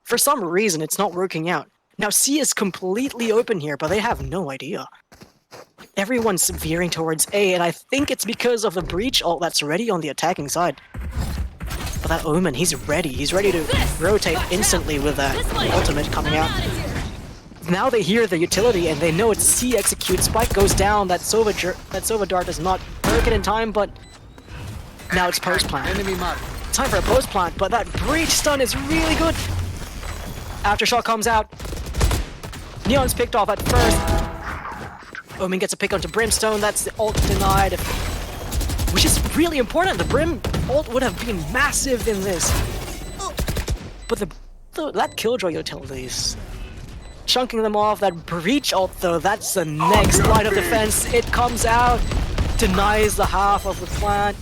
Speaker 1: for some reason it's not working out. Now C is completely open here, but they have no idea. Everyone's veering towards A, and I think it's because of the breach ult that's ready on the attacking side. But that Omen, he's ready. He's ready to rotate instantly with that ultimate coming out. Now they hear the utility, and they know it's C execute. Spike goes down. That Sova dart does not break it in time, but now it's post plant.
Speaker 3: Enemy mark.
Speaker 1: Time for a post plant, but that breach stun is really good. Aftershock comes out. Neon's picked off at first. Omen gets a pick onto Brimstone. That's the ult denied, which is really important. The Brim ult would have been massive in this, but that Killjoy utility is chunking them off. That breach ult, though, that's the next line of defense. It comes out, denies the half of the plant.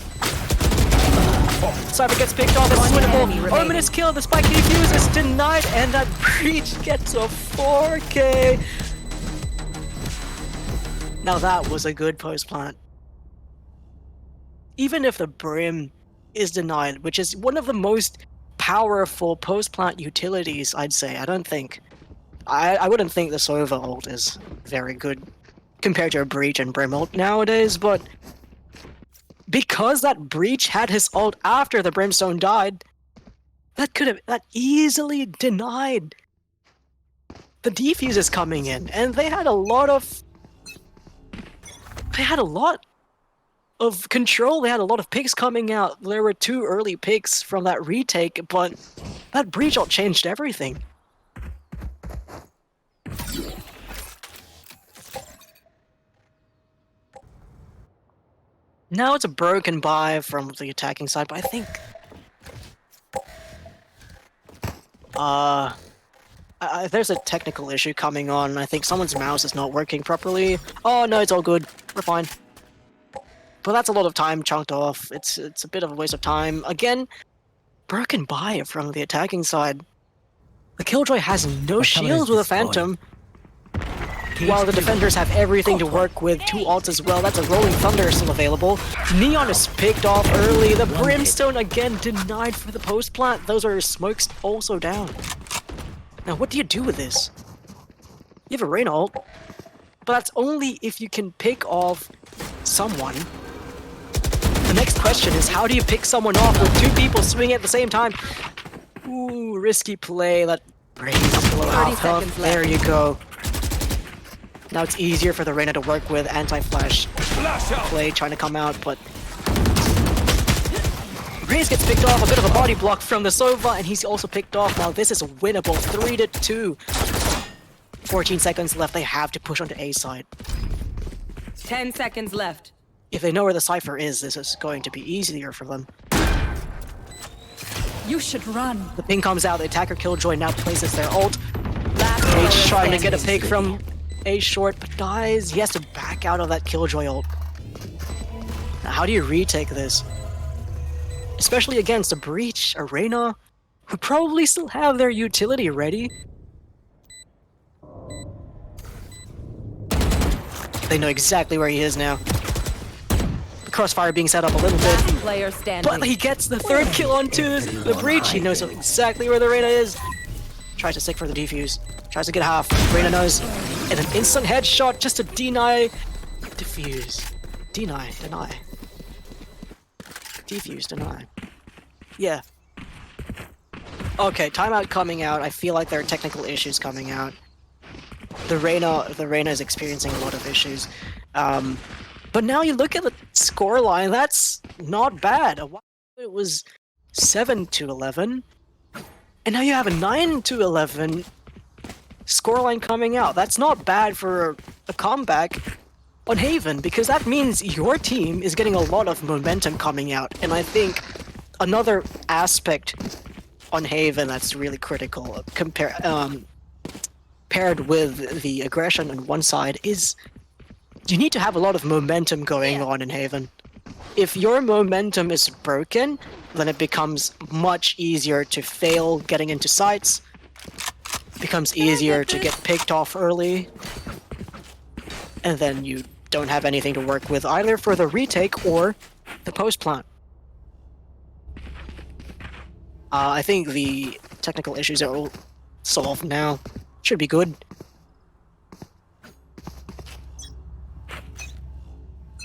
Speaker 1: Cypher gets picked off. It's winnable. Omen is killed. The spike defuse is denied, and that breach gets a 4K. Now that was a good post plant. Even if the Brim is denied, which is one of the most powerful post plant utilities, I'd say. I wouldn't think the Sova ult is very good compared to a breach and Brim ult nowadays, but because that breach had his ult after the Brimstone died, that easily denied the defuses coming in, and they had a lot of control. They had a lot of picks coming out. There were 2 early picks from that retake, but that breach ult changed everything. Now it's a broken buy from the attacking side, but I think There's a technical issue coming on. I think someone's mouse is not working properly. Oh no, it's all good. We're fine. But that's a lot of time chunked off. It's a bit of a waste of time. Again, broken buy from the attacking side. The Killjoy has no shields with a Phantom, while the defenders have everything to work with. 2 ults as well. That's a Rolling Thunder still available. Neon is picked off early. The Brimstone again denied for the post plant. Those are smokes also down. Now what do you do with this? You have a Reyna ult, but that's only if you can pick off someone. The next question is, how do you pick someone off with 2 people swinging at the same time? Ooh, risky play. That brings below half health. There you go. Now it's easier for the Reyna to work with. Anti-flash play trying to come out, but Raze gets picked off. A bit of a body block from the Sova, and he's also picked off. Now this is winnable. 3-2. 14 seconds left. They have to push onto A side.
Speaker 4: 10 seconds left.
Speaker 1: If they know where the Cypher is, this is going to be easier for them.
Speaker 2: You should run.
Speaker 1: The ping comes out. The attacker Killjoy now places their ult.
Speaker 4: Last
Speaker 1: H
Speaker 4: player
Speaker 1: trying to get a
Speaker 4: standing.
Speaker 1: pick from A short, but dies. He has to back out of that Killjoy ult. Now, how do you retake this? Especially against a Breach, a Reyna, who probably still have their utility ready. They know exactly where he is now. The crossfire being set up a little
Speaker 4: Last
Speaker 1: bit.
Speaker 4: player standing.
Speaker 1: But he gets the 3rd kill onto the Breach. He knows exactly where the Reyna is. Tries to stick for the defuse. Tries to get half. Reyna knows. And an instant headshot just to deny. Defuse. Deny. Defuse. Deny. Yeah. Okay, timeout coming out. I feel like there are technical issues coming out. The Reyna is experiencing a lot of issues. But now you look at the scoreline, that's not bad. A while ago it was 7-11. And now you have a 9-11 scoreline coming out. That's not bad for a comeback on Haven, because that means your team is getting a lot of momentum coming out. And I think another aspect on Haven that's really critical, paired with the aggression on one side, is you need to have a lot of momentum going on in Haven. If your momentum is broken, then it becomes much easier to fail getting into sites. It becomes easier to get picked off early. And then you don't have anything to work with either for the retake or the post plant. I think the technical issues are all solved now. Should be good.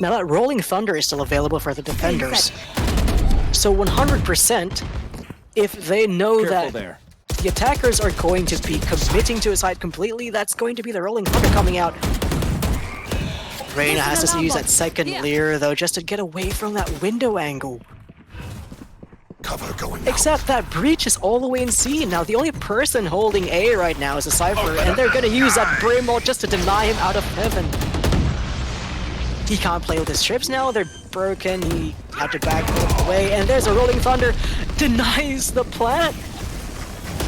Speaker 1: Now that Rolling Thunder is still available for the defenders. So 100%, if they know that the attackers are going to be committing to a side completely, that's going to be the Rolling Thunder coming out. Reyna has to use that second Leer though, just to get away from that window angle.
Speaker 6: Cover going
Speaker 1: Except that Breach is all the way in C. Now the only person holding A right now is a Cypher, and they're gonna use that Brim ult just to deny him out of heaven. He can't play with his trips now, they're broken, he had to back away, and there's a Rolling Thunder, denies the plant!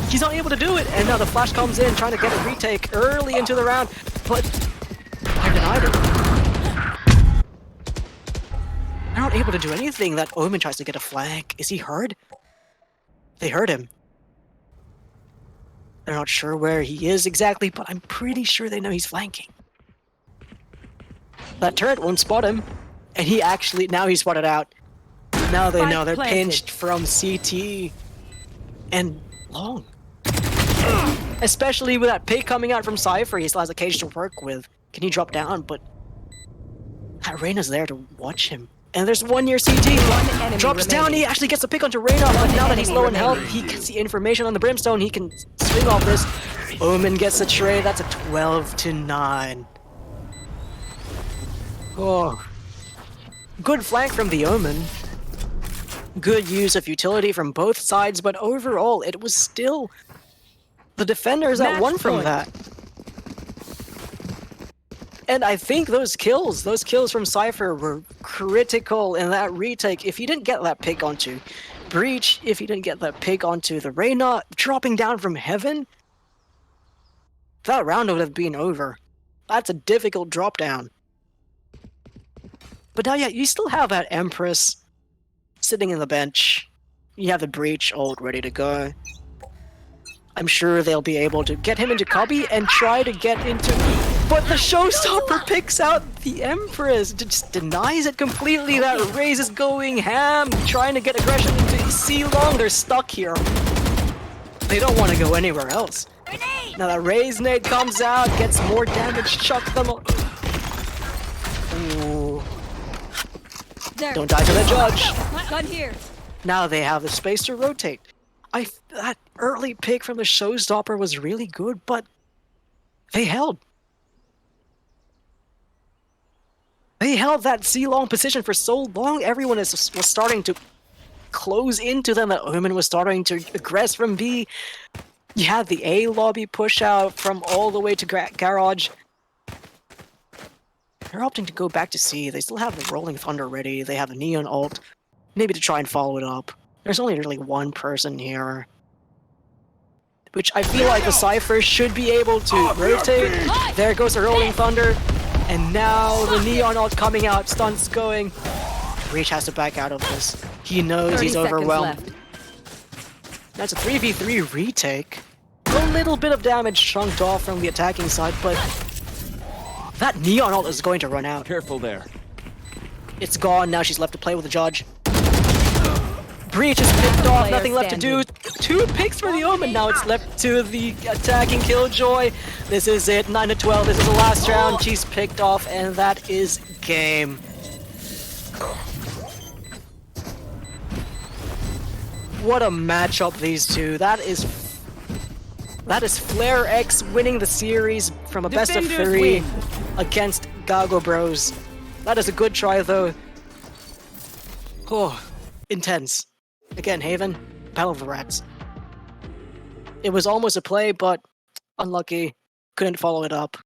Speaker 1: He's not able to do it, and now the flash comes in, trying to get a retake early into the round, but they're denied it. They're not able to do anything. That Omen tries to get a flag. Is he hurt? They hurt him. They're not sure where he is exactly, but I'm pretty sure they know he's flanking. That turret won't spot him, and he actually, now he's spotted out. Now they know they're pinched from CT and long. Especially with that pick coming out from Cypher, he still has a cage to work with. Can he drop down? But that Reyna's there to watch him. And there's one near CT. Drops down, he actually gets a pick onto Reyna, but now that he's low in health, he gets the information on the Brimstone, he can swing off this. Omen gets the trade, that's a 12-9. Oh. Good flank from the Omen. Good use of utility from both sides, but overall, it was still the defenders that won from that. And I think those kills from Cypher were critical in that retake. If you didn't get that pick onto Breach, if you didn't get that pick onto the Reyna, dropping down from heaven, that round would have been over. That's a difficult drop down. But now, yeah, you still have that Empress sitting in the bench. You have the Breach ult ready to go. I'm sure they'll be able to get him into cubby and try to get into... But the Showstopper picks out the Empress, just denies it completely. That Raze is going ham, trying to get aggression into C-Long. They're stuck here. They don't want to go anywhere else. Now that Raze nade comes out, gets more damage, chuck them... Ooh.
Speaker 2: There.
Speaker 1: Don't die to the judge.
Speaker 2: Gun here.
Speaker 1: Now they have the space to rotate. That early pick from the Showstopper was really good, but they held. They held that C-Long position for so long. Everyone was starting to close into them. That Omen was starting to aggress from B. You had the A lobby push out from all the way to Garage. They're opting to go back to C. They still have the Rolling Thunder ready. They have the Neon ult. Maybe to try and follow it up. There's only really one person here. Which I feel like the Cypher should be able to rotate. There goes the Rolling Thunder. And now the Neon ult coming out. Stunts going. Breach has to back out of this. He knows he's overwhelmed.
Speaker 4: Left.
Speaker 1: That's a 3v3 retake. A little bit of damage chunked off from the attacking side, but that Neon ult is going to run out.
Speaker 3: Careful there.
Speaker 1: It's gone, now she's left to play with the judge. Breach is picked off, nothing left to do. 2 picks for the Omen, now it's left to the attacking Killjoy. This is it, 9-12, this is the last round. She's picked off, and that is game. What a matchup, these two. That is FLAREX winning the series from a best of 3 against GAGO Bros. That is a good try, though. Oh, intense. Again, Haven, Battle of the Rats. It was almost a play, but unlucky. Couldn't follow it up.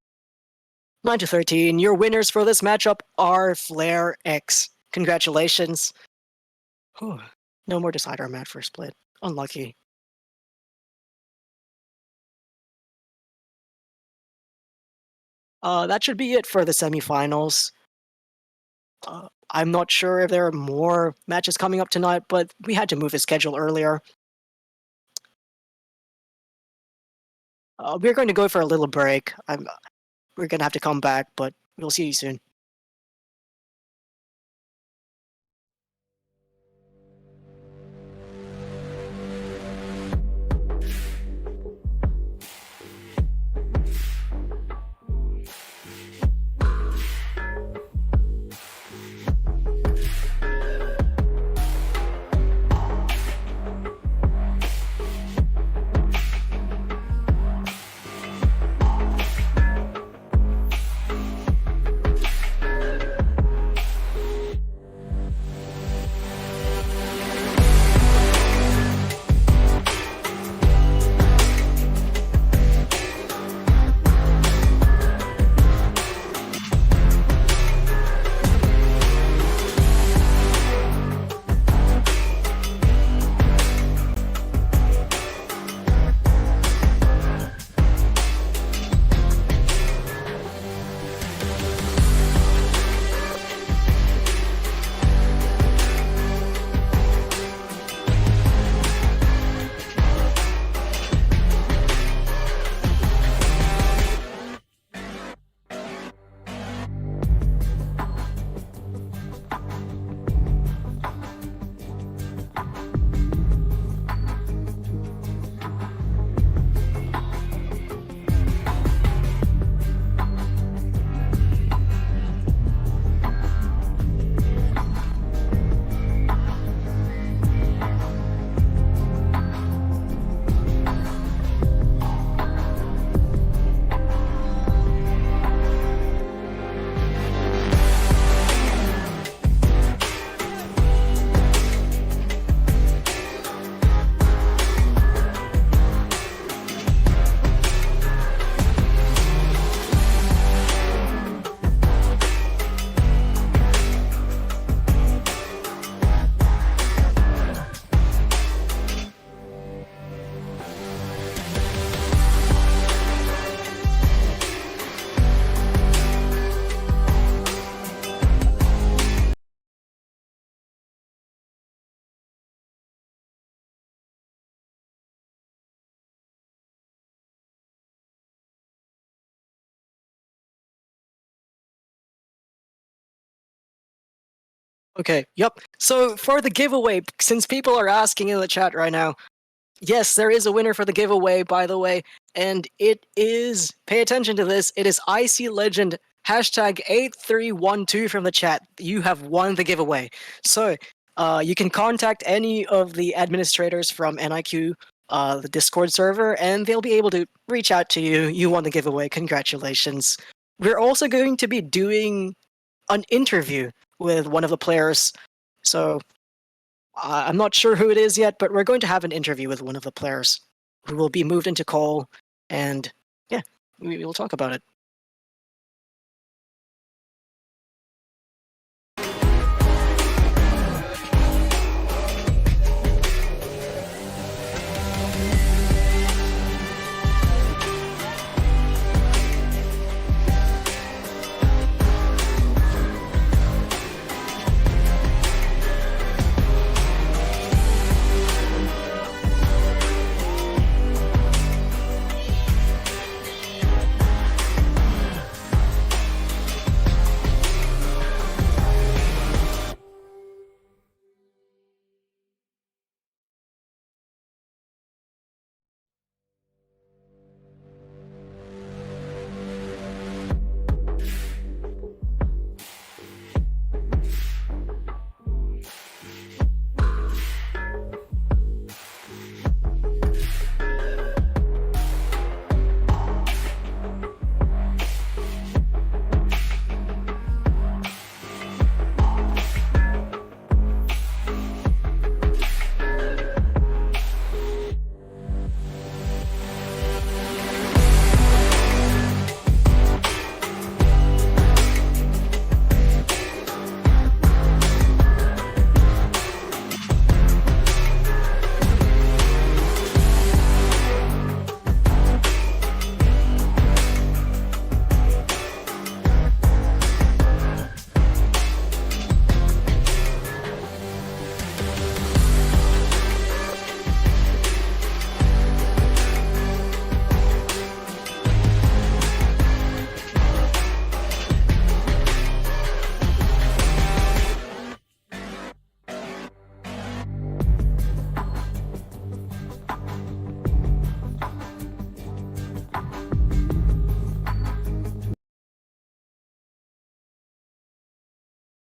Speaker 1: 9-13. Your winners for this matchup are FLAREX. Congratulations. Whew. No more decider match for split. Unlucky. That should be it for the semifinals. I'm not sure if there are more matches coming up tonight, but we had to move the schedule earlier. We're going to go for a little break. We're going to have to come back, but we'll see you soon. Okay, yep. So for the giveaway, since people are asking in the chat right now, yes, there is a winner for the giveaway, by the way, and it is, pay attention to this, it is IC Legend hashtag 8312 from the chat. You have won the giveaway. So you can contact any of the administrators from NiQ, the Discord server, and they'll be able to reach out to you. You won the giveaway. Congratulations. We're also going to be doing an interview with one of the players. So I'm not sure who it is yet, but we're going to have an interview with one of the players who will be moved into call, and yeah, we will talk about it.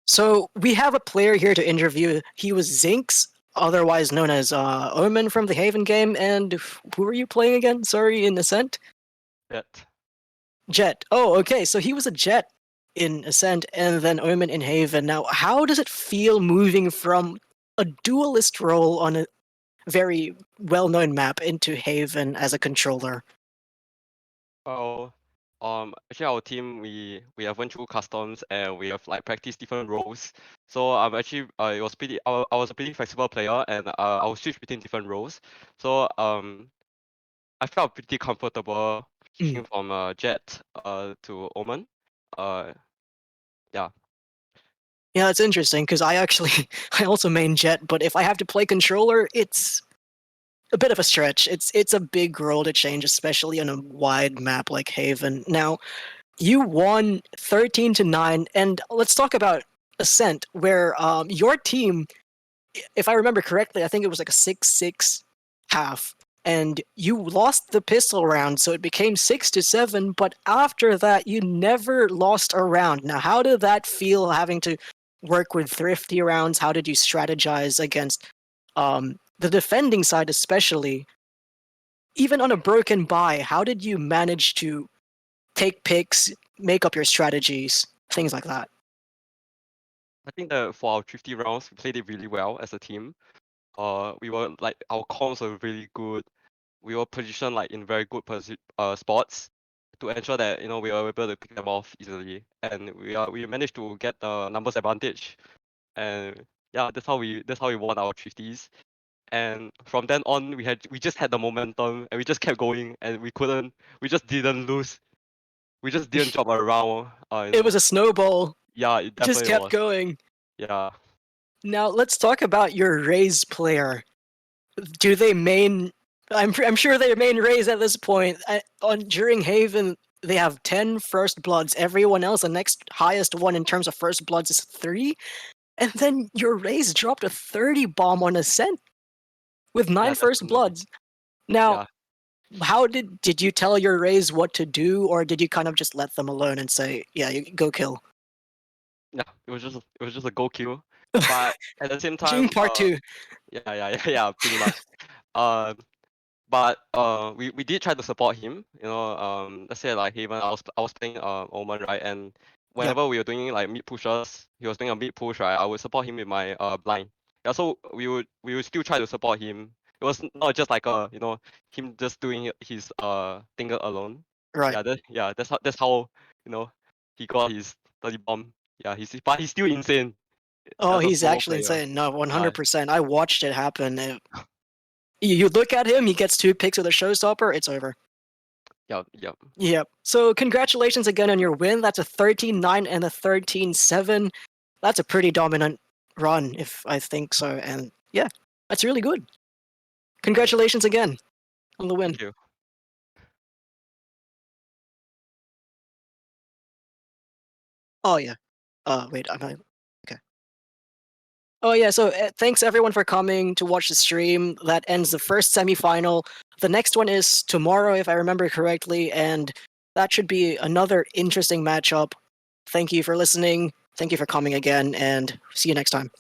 Speaker 1: So we have a player here to interview. He was Zinx, otherwise known as Omen from the Haven game. And who are you playing again? Sorry, in Ascent?
Speaker 7: Jet.
Speaker 1: Jet. Oh, okay. So he was a Jet in Ascent and then Omen in Haven. Now, how does it feel moving from a duelist role on a very well-known map into Haven as a controller?
Speaker 7: Well, actually our team we have went through customs and we have like practiced different roles. So I'm actually it was pretty I was a pretty flexible player and I will switch between different roles. So I felt pretty comfortable switching from Jet to Omen. Yeah.
Speaker 1: Yeah, it's interesting because I also main Jet, but if I have to play controller, it's a bit of a stretch. It's a big role to change, especially on a wide map like Haven. Now, you won 13-9, and let's talk about Ascent, where your team, if I remember correctly, I think it was like a 6-6 half, and you lost the pistol round, so it became 6-7. But after that, you never lost a round. Now, how did that feel having to work with thrifty rounds? How did you strategize against the defending side, especially? Even on a broken buy, how did you manage to take picks, make up your strategies, things like that?
Speaker 7: I think that for our 50 rounds we played it really well as a team. We were like our comms were really good. We were positioned like in very good spots to ensure that we were able to pick them off easily, and we managed to get the numbers advantage, and yeah, that's how we won our 50s. And from then on, we just had the momentum, and we just kept going, and we just didn't lose, we just didn't drop around.
Speaker 1: It was a snowball.
Speaker 7: Yeah, it
Speaker 1: Just
Speaker 7: definitely
Speaker 1: kept
Speaker 7: was.
Speaker 1: going.
Speaker 7: Yeah.
Speaker 1: Now let's talk about your Raze player. Do they main? I'm sure they main Raze at this point. During Haven, they have 10 first bloods. Everyone else, the next highest one in terms of first bloods is 3. and then your Raze dropped a 30 bomb on Ascent with 9
Speaker 7: that's
Speaker 1: first
Speaker 7: true.
Speaker 1: bloods. Now,
Speaker 7: Yeah.
Speaker 1: how did you tell your Raze what to do, or did you kind of just let them alone and say, "Yeah, you go kill"?
Speaker 7: Yeah, it was just a go kill. But at the same
Speaker 1: Jing
Speaker 7: time,
Speaker 1: part 2.
Speaker 7: yeah, pretty much. But we did try to support him. Let's say like Haven, I was playing Omen, right, and whenever we were doing like mid pushes, he was doing a mid push, right, I would support him with my blind. Yeah, so we would still try to support him. It was not just like him just doing his thing alone.
Speaker 1: Right.
Speaker 7: That's how he got his 30 bomb. Yeah, he's still insane.
Speaker 1: Oh,
Speaker 7: That's a
Speaker 1: he's
Speaker 7: solo
Speaker 1: actually
Speaker 7: player.
Speaker 1: insane. No,
Speaker 7: Yeah,
Speaker 1: 100%. I watched it happen. You look at him, he gets 2 picks with a showstopper, it's over.
Speaker 7: yeah.
Speaker 1: Yep. So congratulations again on your win. That's a 13-9 and a 13-7. That's a pretty dominant run, if I think so. And yeah, that's really good. Congratulations again on the win.
Speaker 7: Thank you.
Speaker 1: Oh yeah. Wait, I'm not. Okay. Oh yeah. So thanks everyone for coming to watch the stream. That ends the first semifinal. The next one is tomorrow, if I remember correctly, and that should be another interesting matchup. Thank you for listening. Thank you for coming again, and see you next time.